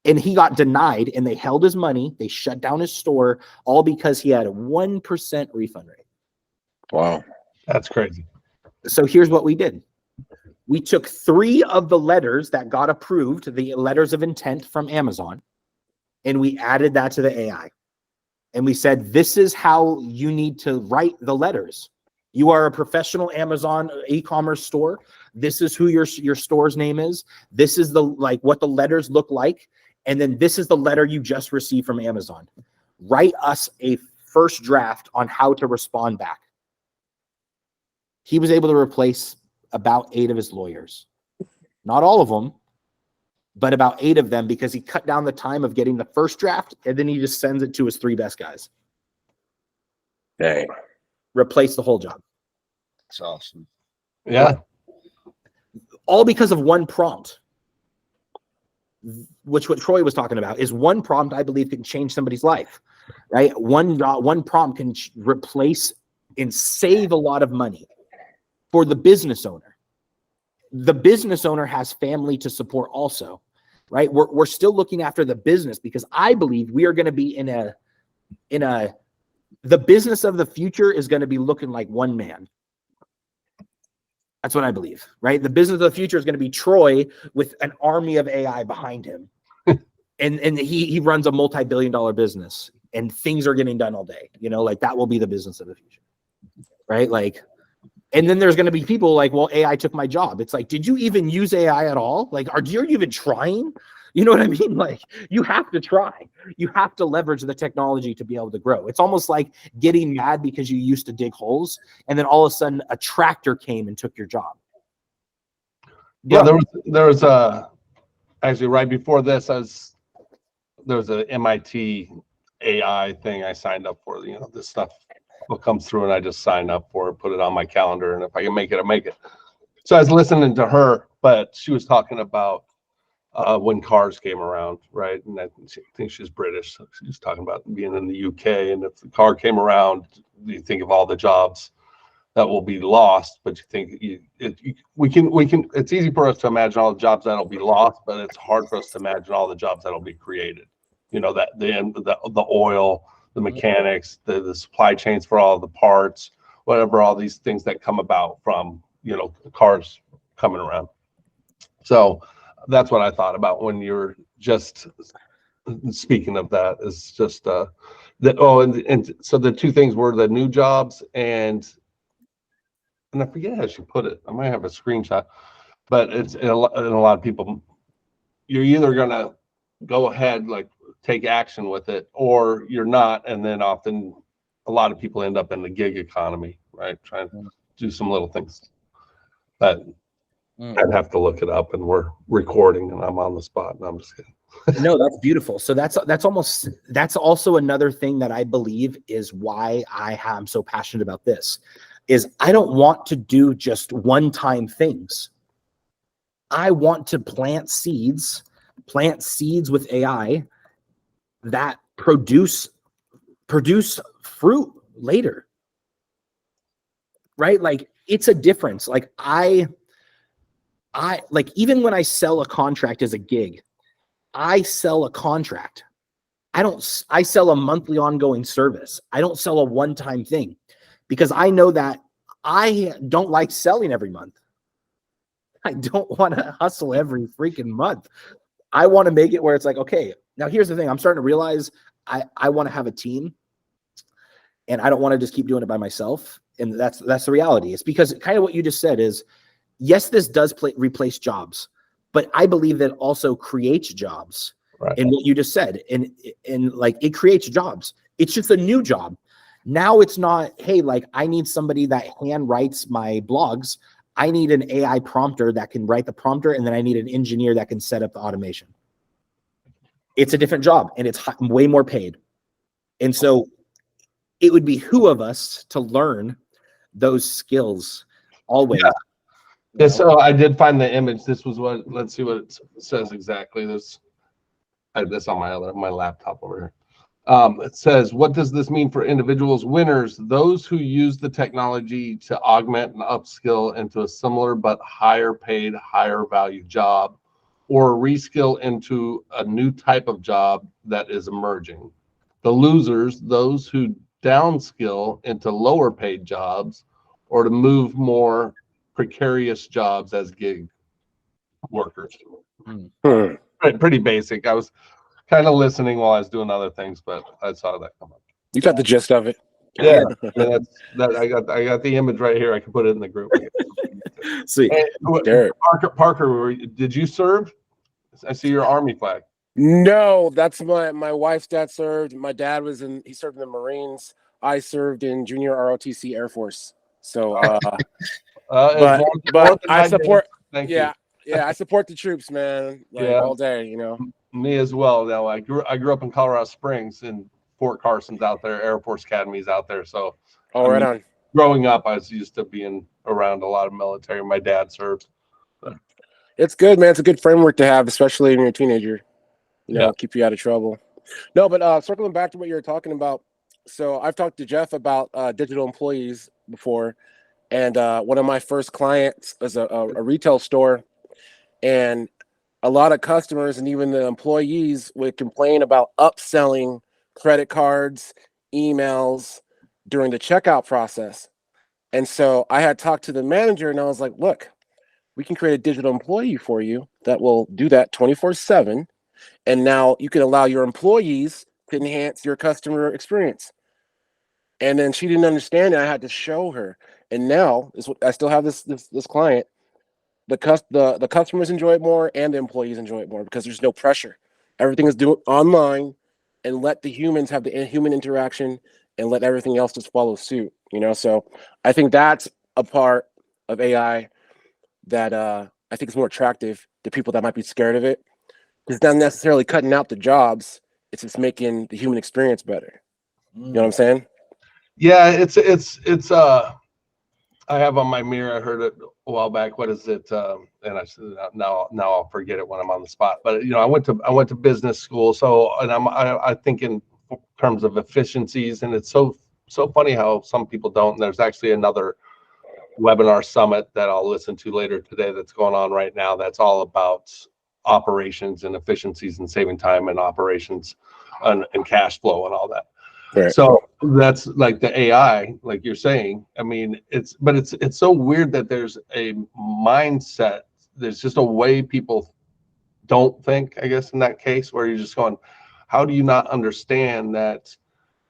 And he got denied, and they held his money. They shut down his store, all because he had a 1% refund rate. Wow. That's crazy. So here's what we did. We took 3 of the letters that got approved, the letters of intent from Amazon, and we added that to the AI. And we said, this is how you need to write the letters. You are a professional Amazon e-commerce store. This is who your store's name is. This is what the letters look like. And then this is the letter you just received from Amazon. Write us a first draft on how to respond back. He was able to replace about 8 of his lawyers. Not all of them, but about 8 of them, because he cut down the time of getting the first draft, and then he just sends it to his 3 best guys. Dang. Replace the whole job. That's awesome. Yeah. All because of one prompt, which what Troy was talking about is one prompt, I believe, can change somebody's life, right? One prompt can replace and save a lot of money for the business owner. The business owner has family to support also, right? We're still looking after the business, because I believe we are going to be the business of the future is going to be looking like one man. That's what I believe, right? The business of the future is going to be Troy with an army of AI behind him. and he runs a multi-billion-dollar business, and things are getting done all day. That will be the business of the future, right? And then there's going to be people like, well, AI took my job. It's like, did you even use AI at all? Are you even trying? You know what I mean? You have to try. You have to leverage the technology to be able to grow. It's almost like getting mad because you used to dig holes, and then all of a sudden a tractor came and took your job. Yeah, there was actually right before this, there was an MIT AI thing I signed up for. This stuff will come through, and I just sign up for it, put it on my calendar, and if I can make it, I make it. So I was listening to her, but she was talking about when cars came around, right? And I think she's British. So she's talking about being in the UK, and if the car came around, you think of all the jobs that will be lost, but you think we can. It's easy for us to imagine all the jobs that'll be lost, but it's hard for us to imagine all the jobs that'll be created. That the oil, the mechanics, the supply chains for all the parts, whatever, all these things that come about from cars coming around. So that's what I thought about when you're just speaking of that, is just that. Oh, and so the 2 things were the new jobs and I forget how she put it. I might have a screenshot, but it's in a lot of people. You're either gonna go ahead, take action with it, or you're not. And then often a lot of people end up in the gig economy, right? Trying to do some little things that I'd have to look it up, and we're recording and I'm on the spot and I'm just kidding. No, that's beautiful. So that's also another thing that I believe is why I'm so passionate about this, is I don't want to do just one-time things. I want to plant seeds with AI that produce fruit later. Right? Like, it's a difference. Like, I like, even when I sell a contract as a gig, I sell a contract. I sell a monthly ongoing service. I don't sell a one-time thing, because I know that I don't like selling every month. I don't want to hustle every freaking month. I want to make it where it's like, okay, now here's the thing. I'm starting to realize I want to have a team, and I don't want to just keep doing it by myself. And that's the reality. It's because kind of what you just said is, yes, this does replace jobs, but I believe that it also creates jobs. Right. In what you just said, and like, it creates jobs. It's just a new job. Now it's not, hey, like, I need somebody that hand writes my blogs. I need an AI prompter that can write the prompter, and then I need an engineer that can set up the automation. It's a different job, and it's way more paid. And so it would behoove of us to learn those skills always. Yeah. So I did find the image. This was what, let's see what it says exactly. I have this on my laptop over here. It says, what does this mean for individuals? Winners, those who use the technology to augment and upskill into a similar but higher paid, higher value job, or reskill into a new type of job that is emerging. The losers, those who downskill into lower paid jobs, or to move more precarious jobs as gig workers. Pretty basic. I was kind of listening while I was doing other things, but I saw that come up. You got the gist of it. Yeah, I got the image right here. I can put it in the group. Sweet. Hey, Parker, did you serve? I see your Army flag. No, that's my wife's dad served. My dad he served in the Marines. I served in junior ROTC Air Force. So, but I support. Thank you. Yeah, I support the troops, man. Like, all day, you know. Me as well. Now, I grew up in Colorado Springs, and Fort Carson's out there. Air Force Academy's out there. So, right on. Growing up, I was used to being around a lot of military. My dad served. It's good, man. It's a good framework to have, especially when you're a teenager. You know, keep you out of trouble. No, but circling back to what you were talking about. So I've talked to Jeff about digital employees before, and one of my first clients was a retail store, and a lot of customers and even the employees would complain about upselling credit cards, emails during the checkout process. And so I had talked to the manager, and I was like, look, we can create a digital employee for you that will do that 24/7. And now you can allow your employees to enhance your customer experience. And then she didn't understand it. I had to show her. And now I still have this client. The customers enjoy it more, and the employees enjoy it more, because there's no pressure. Everything is done online, and let the humans have the human interaction, and let everything else just follow suit. You know, so I think that's a part of AI that I think is more attractive to people that might be scared of it. It's not necessarily cutting out the jobs. It's just making the human experience better. You know what I'm saying? Yeah, it's I have on my mirror. I heard it a while back. What is it? And I said now I'll forget it when I'm on the spot. But I went to business school. So, and I think in terms of efficiencies, and it's so funny how some people don't. And there's actually another webinar summit that I'll listen to later today that's going on right now. That's all about operations and efficiencies and saving time and operations and cash flow and all that. Right. So that's like the AI, like you're saying. I mean, it's so weird that there's a mindset. There's just a way people don't think, I guess, in that case, where you're just going, how do you not understand that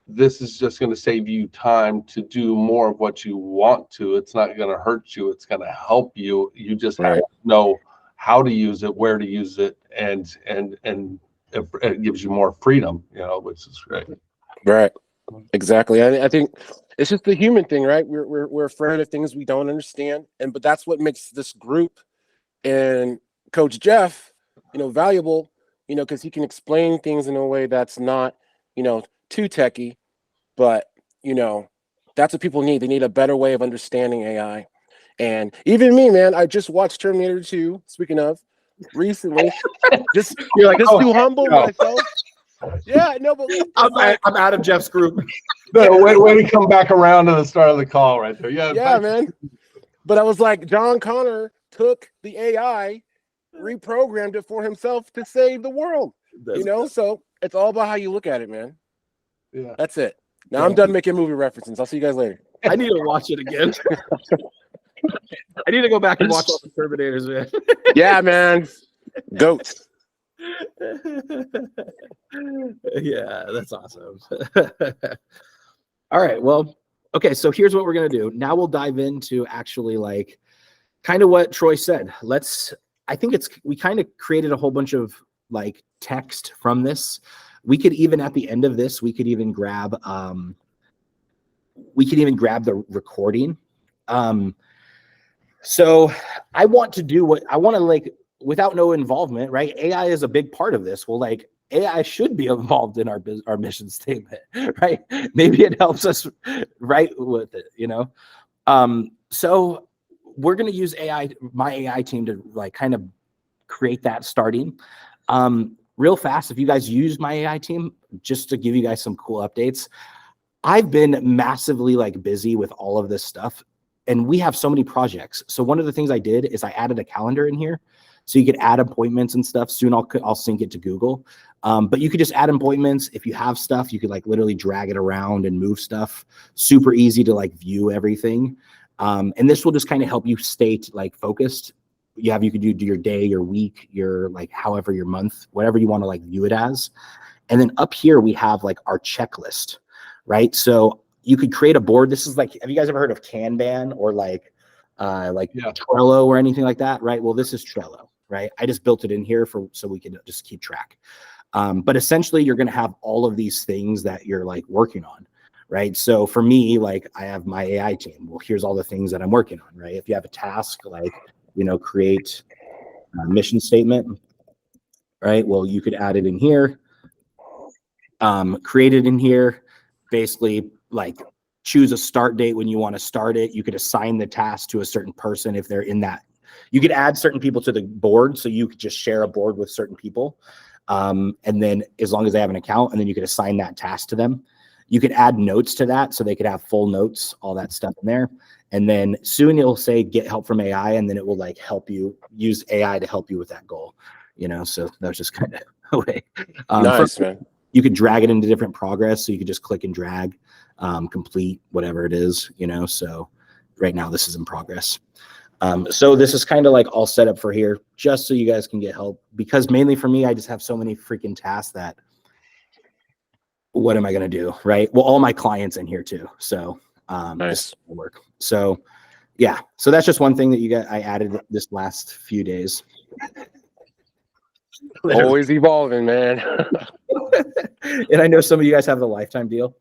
this is just going to save you time to do more of what you want to? It's not going to hurt you. It's going to help you. You just have to know how to use it, where to use it, and it gives you more freedom, which is great. Right. Exactly. I think it's just the human thing, right? We're afraid of things we don't understand, but that's what makes this group and Coach Jeff, valuable, because he can explain things in a way that's not, too techy, but that's what people need. They need a better way of understanding AI. And even me, man, I just watched Terminator 2, speaking of, recently. just You're like, just to humble myself. Yeah, no, but I'm out of Jeff's group. When we come back around to the start of the call right there. Yeah, man. But I was like, John Connor took the AI, reprogrammed it for himself to save the world. So it's all about how you look at it, man. Yeah. That's it. Now I'm done making movie references. I'll see you guys later. I need to watch it again. I need to go back and watch all the Terminators, man. Yeah, man. Goats. Yeah, that's awesome. All right, well, okay, so here's what we're gonna do. Now we'll dive into actually like kind of what Troy said. We kind of created a whole bunch of like text from this. We could even at the end of this, we could even grab the recording. So I want to like without no involvement, right? AI is a big part of this. Well, like AI should be involved in our mission statement, right? Maybe it helps us right with it, So we're going to use my AI team to like kind of create that starting. Real fast, if you guys use my AI team, just to give you guys some cool updates, I've been massively like busy with all of this stuff, and we have so many projects. So one of the things I did is I added a calendar in here, so you could add appointments and stuff. Soon I'll sync it to Google, but you could just add appointments. If you have stuff, you could like literally drag it around and move stuff. Super easy to like view everything, and this will just kind of help you stay like focused. You could do your day, your week, your like however your month, whatever you want to like view it as. And then up here we have like our checklist, right? So you could create a board. This is like, have you guys ever heard of Kanban or like Trello or anything like that, right? Well, this is Trello, right? I just built it in here so we can just keep track. But essentially you're going to have all of these things that you're like working on, right? So for me, like I have my AI team. Well, here's all the things that I'm working on, right? If you have a task, like, create a mission statement, right? Well, you could add it in here, create it in here, basically like choose a start date when you want to start it. You could assign the task to a certain person if they're in that. You could add certain people to the board, so you could just share a board with certain people. And then as long as they have an account, and then you could assign that task to them. You could add notes to that, so they could have full notes, all that stuff in there. And then soon it'll say get help from AI, and then it will like help you use AI to help you with that goal. So that's just kind of a way. Nice, man. You could drag it into different progress, so you could just click and drag, complete whatever it is. So right now this is in progress. So this is kind of like all set up for here, just so you guys can get help, because mainly for me, I just have so many freaking tasks that what am I going to do? Right. Well, all my clients in here too. So, nice work. So yeah. So that's just one thing that I added this last few days. Always evolving, man. And I know some of you guys have the lifetime deal.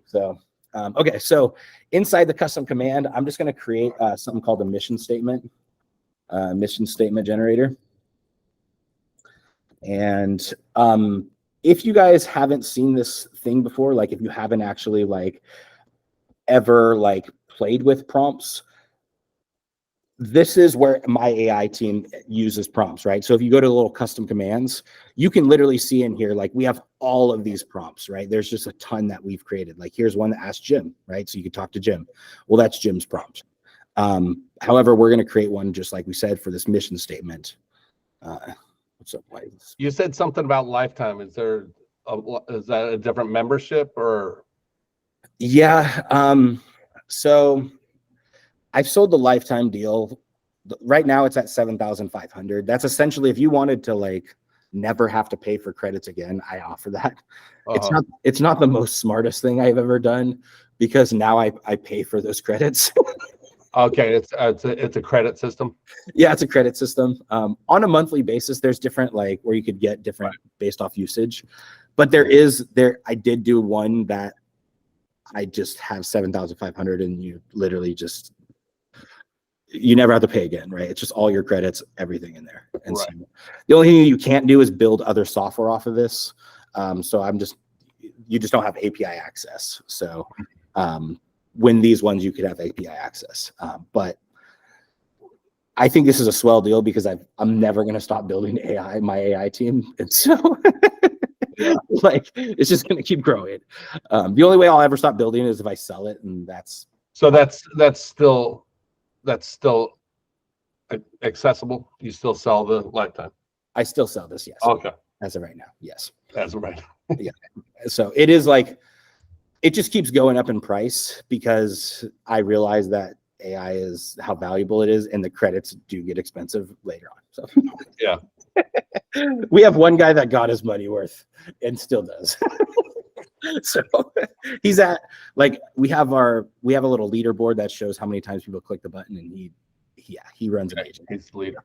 So, okay. So inside the custom command, I'm just going to create something called a mission statement generator. And, if you guys haven't seen this thing before, like if you haven't actually like ever like played with prompts, this is where my AI team uses prompts, right? So if you go to the little custom commands, you can literally see in here, like we have all of these prompts, right? There's just a ton that we've created. Like here's one that asks Jim, right? So you can talk to Jim. Well, that's Jim's prompt. However, we're going to create one just like we said for this mission statement. What's up, White? You said something about lifetime. Is that a different membership or? Yeah. So I've sold the lifetime deal. Right now it's at 7,500. That's essentially if you wanted to like never have to pay for credits again, I offer that. It's not the most smartest thing I've ever done, because now I pay for those credits. Okay, it's a credit system. Yeah, it's a credit system. On a monthly basis, there's different like where you could get different based off usage. But I did do one that I just have 7,500 and you literally just you never have to pay again, right? It's just all your credits, everything in there. And so the only thing you can't do is build other software off of this. So you just don't have API access. So when these ones you could have API access. But I think this is a swell deal because I'm never going to stop building my AI team. And so like, it's just going to keep growing. The only way I'll ever stop building is if I sell it. And that's still accessible. You still sell the lifetime. I still sell this. Yes. Okay. As of right now. Yes. As of right now. Yeah. So it is like, it just keeps going up in price because I realize that AI is how valuable it is and the credits do get expensive later on. So yeah, we have one guy that got his money worth and still does. So he's at like, we have a little leaderboard that shows how many times people click the button and he runs an agent. He's the leader.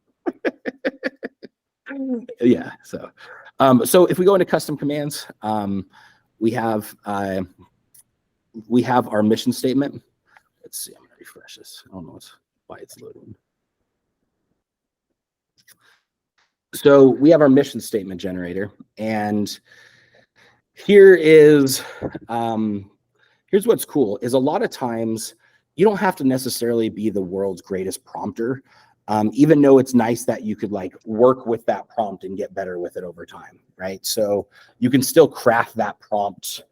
Yeah. So if we go into custom commands, we have our mission statement. Let's see, I'm gonna refresh this. I don't know why it's loading. So we have our mission statement generator, and here's what's cool is a lot of times you don't have to necessarily be the world's greatest prompter, even though it's nice that you could like work with that prompt and get better with it over time, right? So you can still craft that prompt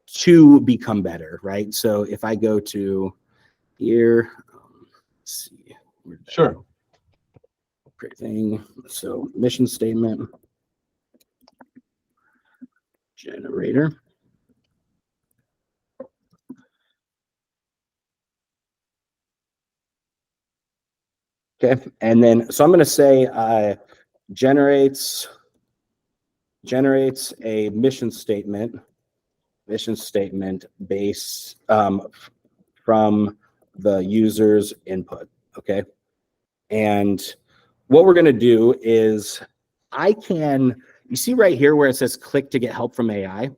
to become better, right? So if I go to here, let's see. Sure. Great thing. So mission statement generator. Okay, and then so I'm going to say generates a mission statement base from the user's input. Okay, and what we're going to do is you see right here where it says click to get help from AI.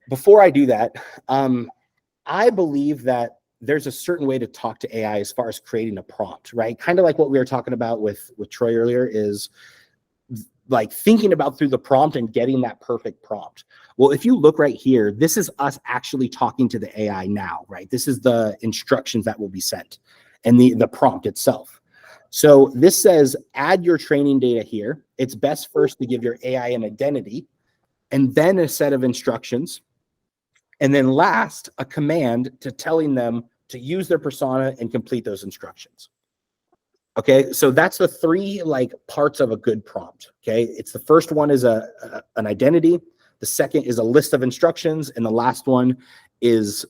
Before I do that, I believe that there's a certain way to talk to AI as far as creating a prompt, right? Kind of like what we were talking about with Troy earlier is like thinking about through the prompt and getting that perfect prompt. Well, if you look right here, this is us actually talking to the AI now, right? This is the instructions that will be sent and the prompt itself. So this says, add your training data here. It's best first to give your AI an identity and then a set of instructions. And then last, a command to telling them to use their persona and complete those instructions. Okay, so that's the three like parts of a good prompt. Okay, it's the first one is an identity. The second is a list of instructions. And the last one is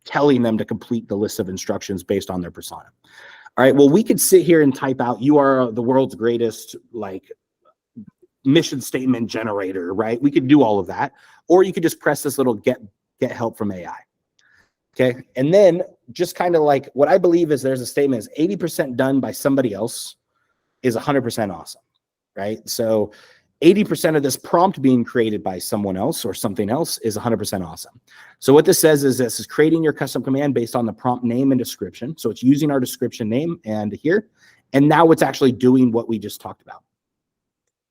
telling them to complete the list of instructions based on their persona. All right, well, we could sit here and type out, you are the world's greatest like mission statement generator, right? We could do all of that. Or you could just press this little get help from AI. Okay. And then just kind of like what I believe is there's a statement is 80% done by somebody else is 100% awesome. Right. So 80% of this prompt being created by someone else or something else is 100% awesome. So what this says is this is creating your custom command based on the prompt name and description. So it's using our description name and here, and now it's actually doing what we just talked about.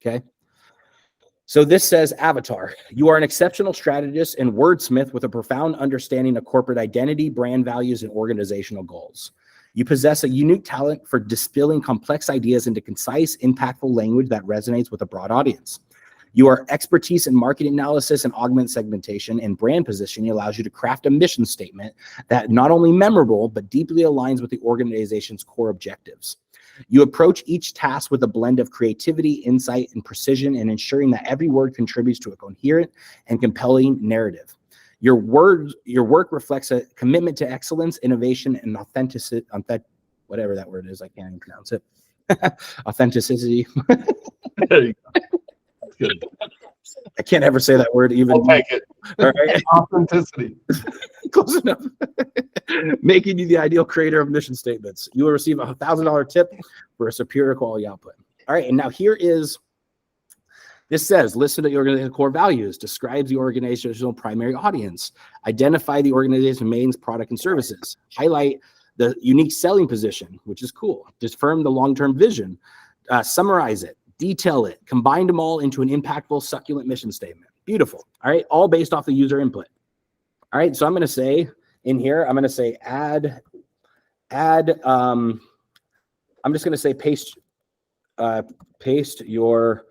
Okay. So this says, Avatar, you are an exceptional strategist and wordsmith with a profound understanding of corporate identity, brand values, and organizational goals. You possess a unique talent for distilling complex ideas into concise, impactful language that resonates with a broad audience. Your expertise in marketing analysis and augment segmentation and brand positioning allows you to craft a mission statement that not only memorable, but deeply aligns with the organization's core objectives. You approach each task with a blend of creativity, insight, and precision, and ensuring that every word contributes to a coherent and compelling narrative. Your work reflects a commitment to excellence, innovation, and authenticity. Whatever that word is, I can't even pronounce it. Authenticity. There you go. Good. I can't ever say that word even. I'll take it. All right. Authenticity. Close enough. Making you the ideal creator of mission statements. You will receive a $1,000 tip for a superior quality output. All right, and now here is, this says, listen to the organization's core values, describes the organizational primary audience, identify the organization's main product and services, highlight the unique selling position, which is cool, affirm the long-term vision, summarize it, detail it, combine them all into an impactful, succulent mission statement. Beautiful. All right, all based off the user input. All right, so I'm going to say in here, I'm going to say add, I'm just going to say paste your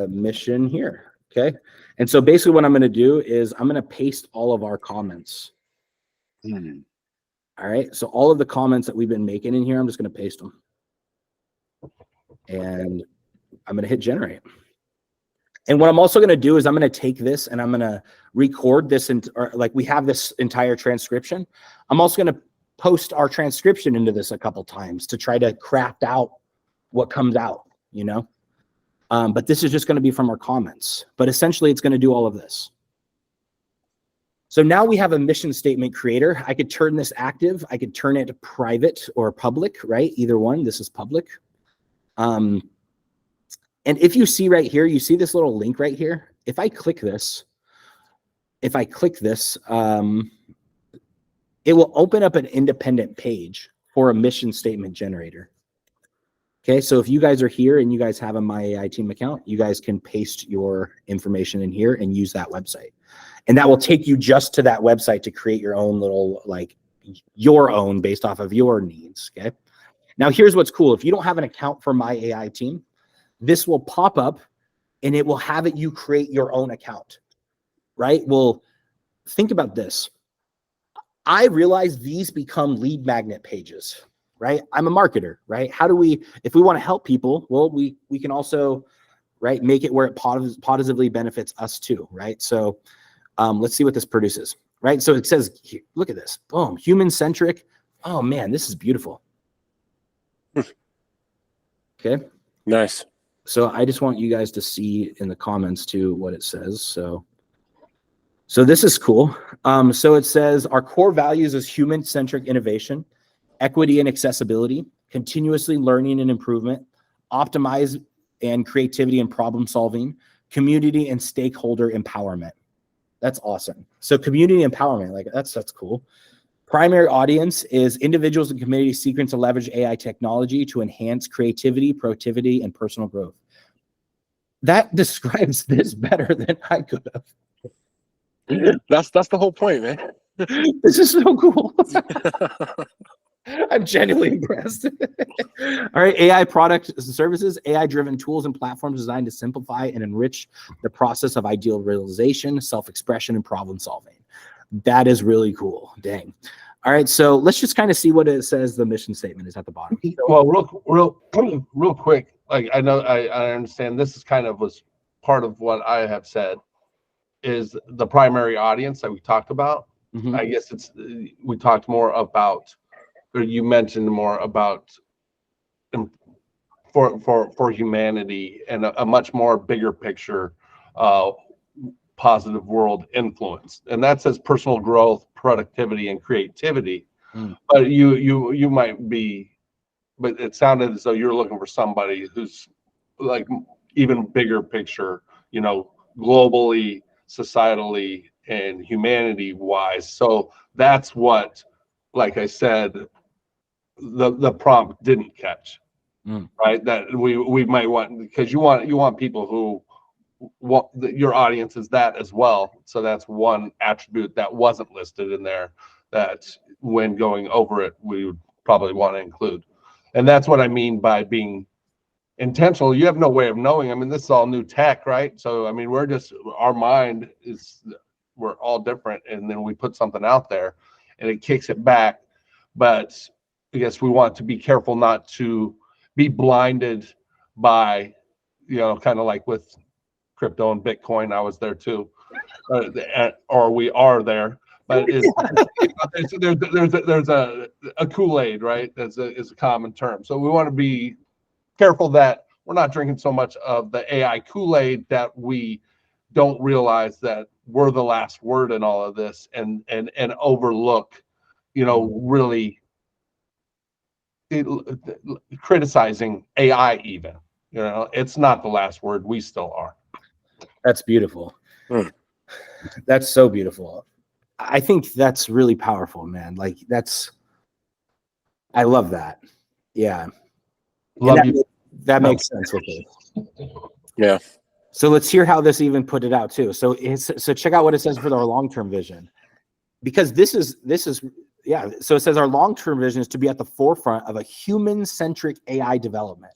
mission here. Okay. And so basically what I'm going to do is I'm going to paste all of our comments. All right. So all of the comments that we've been making in here, I'm just going to paste them. And I'm going to hit generate. And what I'm also going to do is I'm going to take this and I'm going to record this, like we have this entire transcription. I'm also going to post our transcription into this a couple times to try to craft out what comes out, you know? But this is just going to be from our comments. But essentially, it's going to do all of this. So now we have a mission statement creator. I could turn this active. I could turn it private or public, right? Either one. This is public. And if you see right here, you see this little link right here. If I click this, it will open up an independent page for a mission statement generator. Okay, so if you guys are here and you guys have a My AI Team account, you guys can paste your information in here and use that website. And that will take you just to that website to create your own little, like your own based off of your needs, okay? Now here's what's cool. If you don't have an account for My AI Team, this will pop up and it will have you create your own account, right? Well, think about this. I realize these become lead magnet pages, right? I'm a marketer, right? How do we, if we want to help people, well, we can also, right, make it where it positively benefits us too, right? So let's see what this produces, right? So it says, look at this, boom, human-centric. Oh man, this is beautiful. Okay. Nice. So I just want you guys to see in the comments too what it says. So this is cool. So it says our core values is human-centric innovation, equity and accessibility, continuously learning and improvement, optimize and creativity and problem solving, community and stakeholder empowerment. That's awesome. So community empowerment, like that's cool. Primary audience is individuals and communities seeking to leverage AI technology to enhance creativity, productivity, and personal growth. That describes this better than I could have. That's the whole point, man. This is so cool. I'm genuinely impressed. All right, AI products and services, AI-driven tools and platforms designed to simplify and enrich the process of ideal realization, self-expression, and problem solving. That is really cool. Dang. All right, so let's just kind of see what it says. The mission statement is at the bottom. Well, real quick. Like I know, I understand. This is kind of was part of what I have said is the primary audience that we talked about. Mm-hmm. I guess we talked more about, or you mentioned more about for humanity and a much more bigger picture, positive world influence, and that says personal growth, productivity, and creativity. But you might be, but it sounded as though you're looking for somebody who's like even bigger picture, you know, globally, societally, and humanity wise. So that's what, like I said, the prompt didn't catch, right? That we might want, because you want people who your audience is that as well. So that's one attribute that wasn't listed in there that when going over it, we would probably want to include. And that's what I mean by being intentional. You have no way of knowing. I mean, this is all new tech, right? So, I mean, our mind is, we're all different. And then we put something out there and it kicks it back. But I guess we want to be careful not to be blinded by, you know, kind of like with crypto and Bitcoin. I was there too, or we are there. But there's a Kool-Aid, right? Is a common term. So we want to be careful that we're not drinking so much of the AI Kool-Aid that we don't realize that we're the last word in all of this, and overlook, really criticizing AI even. It's not the last word. We still are. That's beautiful. That's so beautiful. I think that's really powerful, man. Like I love that. Yeah. Love you. That makes sense with it. Yeah. So let's hear how this even put it out too. So check out what it says for our long-term vision, because this is yeah. So it says our long-term vision is to be at the forefront of a human-centric AI development.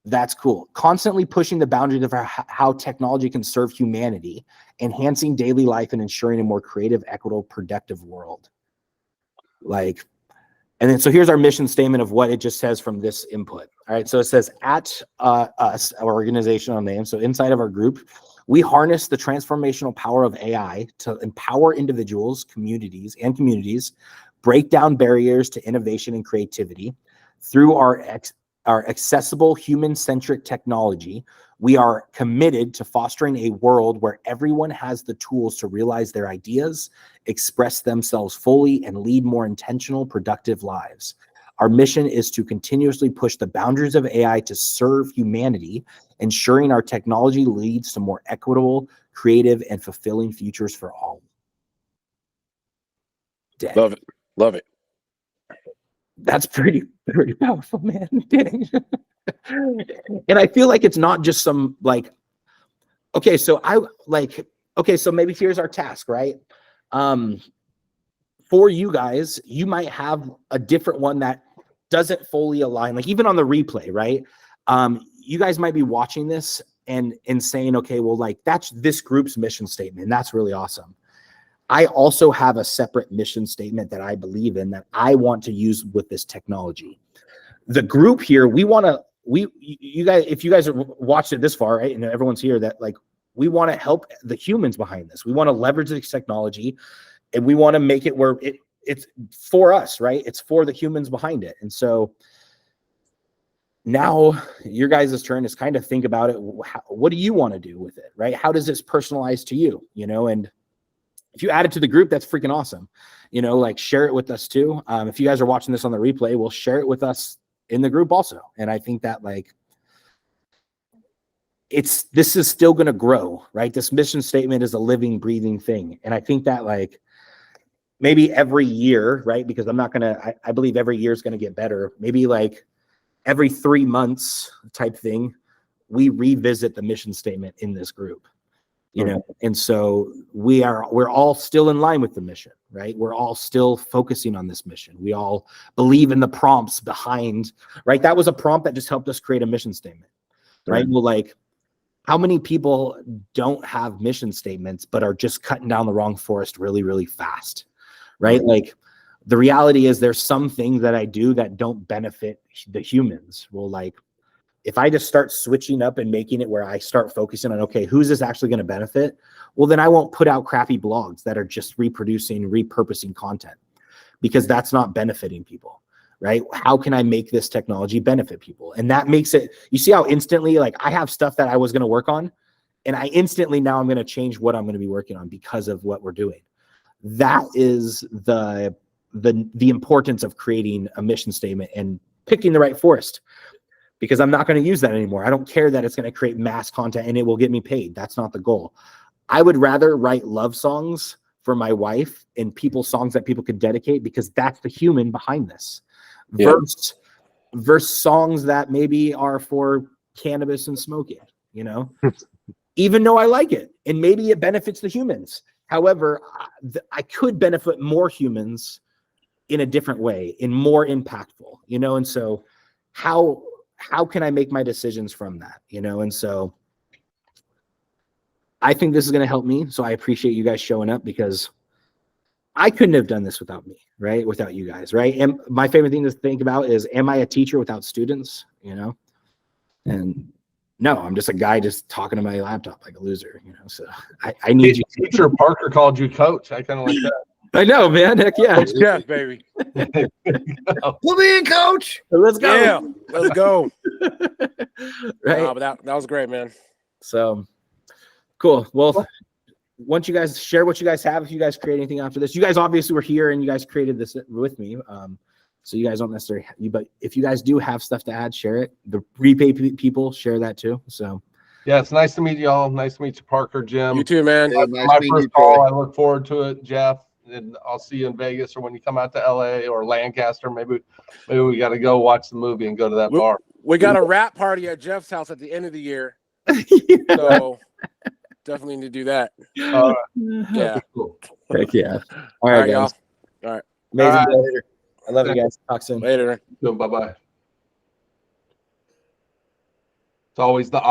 That's cool. Constantly pushing the boundaries of how technology can serve humanity, enhancing daily life and ensuring a more creative, equitable, productive world. And then, so here's our mission statement of what it just says from this input. All right. So it says at us, our organizational name. So inside of our group, we harness the transformational power of AI to empower individuals, communities, break down barriers to innovation and creativity through our accessible human-centric technology. We are committed to fostering a world where everyone has the tools to realize their ideas, express themselves fully, and lead more intentional, productive lives. Our mission is to continuously push the boundaries of AI to serve humanity, ensuring our technology leads to more equitable, creative, and fulfilling futures for all. Dang. Love it. Love it. That's pretty powerful, man. Dang. And I feel like it's not just some okay, so so maybe here's our task, right? For you guys, you might have a different one that doesn't fully align, like even on the replay, right? You guys might be watching this and saying, okay, well, that's this group's mission statement. And that's really awesome. I also have a separate mission statement that I believe in, that I want to use with this technology. The group here, you guys, if you guys have watched it this far, right, and everyone's here, that we want to help the humans behind this. We want to leverage this technology, and we want to make it where it's for us, right? It's for the humans behind it. And so now your guys' turn is kind of think about it. What do you want to do with it, right? How does this personalize to you, and if you add it to the group, that's freaking awesome. Share it with us too. If you guys are watching this on the replay, we'll share it with us in the group also. And I think that this is still going to grow, right? This mission statement is a living, breathing thing. And I think that maybe every year, right? Because I believe every year is going to get better. Maybe every 3 months type thing, we revisit the mission statement in this group. And so we're all still in line with the mission, right? We're all still focusing on this mission. We all believe in the prompts behind, right? That was a prompt that just helped us create a mission statement, right? Well, how many people don't have mission statements, but are just cutting down the wrong forest really, really fast, right? The reality is there's some things that I do that don't benefit the humans. Well, if I just start switching up and making it where I start focusing on, okay, who's this actually going to benefit? Well, then I won't put out crappy blogs that are just repurposing content, because that's not benefiting people, right? How can I make this technology benefit people? And that makes it, you see how instantly, I have stuff that I was going to work on, and I instantly now I'm going to change what I'm going to be working on because of what we're doing. That is the importance of creating a mission statement and picking the right forest. Because I'm not going to use that anymore. I don't care that it's going to create mass content and it will get me paid. That's not the goal. I would rather write love songs for my wife and songs that people could dedicate, because that's the human behind this. Yeah. Versus songs that maybe are for cannabis and smoking, even though I like it and maybe it benefits the humans. However, I could benefit more humans in a different way, in more impactful, and so how can I make my decisions from that? And so I think this is going to help me. So I appreciate you guys showing up, because I couldn't have done this without me, right? Without you guys, right? And my favorite thing to think about is, am I a teacher without students? And no, I'm just a guy just talking to my laptop like a loser, so I need you. Teacher Parker called you coach. I kind of like that. I know, man. Heck yeah. Coach Jeff, baby. Put me in, coach. Let's go. Yeah, let's go. Right. Nah, but that was great, man. So cool. Well, once you guys share what you guys have, if you guys create anything after this, you guys obviously were here and you guys created this with me. So you guys don't necessarily, but if you guys do have stuff to add, share it. The repay people share that too. So yeah, it's nice to meet you all. Nice to meet you, Parker, Jim. You too, man. Yeah, nice My meeting first you, call. Troy. I look forward to it, Jeff. And I'll see you in Vegas or when you come out to LA or Lancaster. Maybe we got to go watch the movie and go to that bar. We got a rap party at Jeff's house at the end of the year. So definitely need to do that. Yeah. Cool. Heck yeah. All All right, right, y'all. guys. All right. Amazing. All Day. I love you guys. Talk soon. Later. Bye-bye. It's always the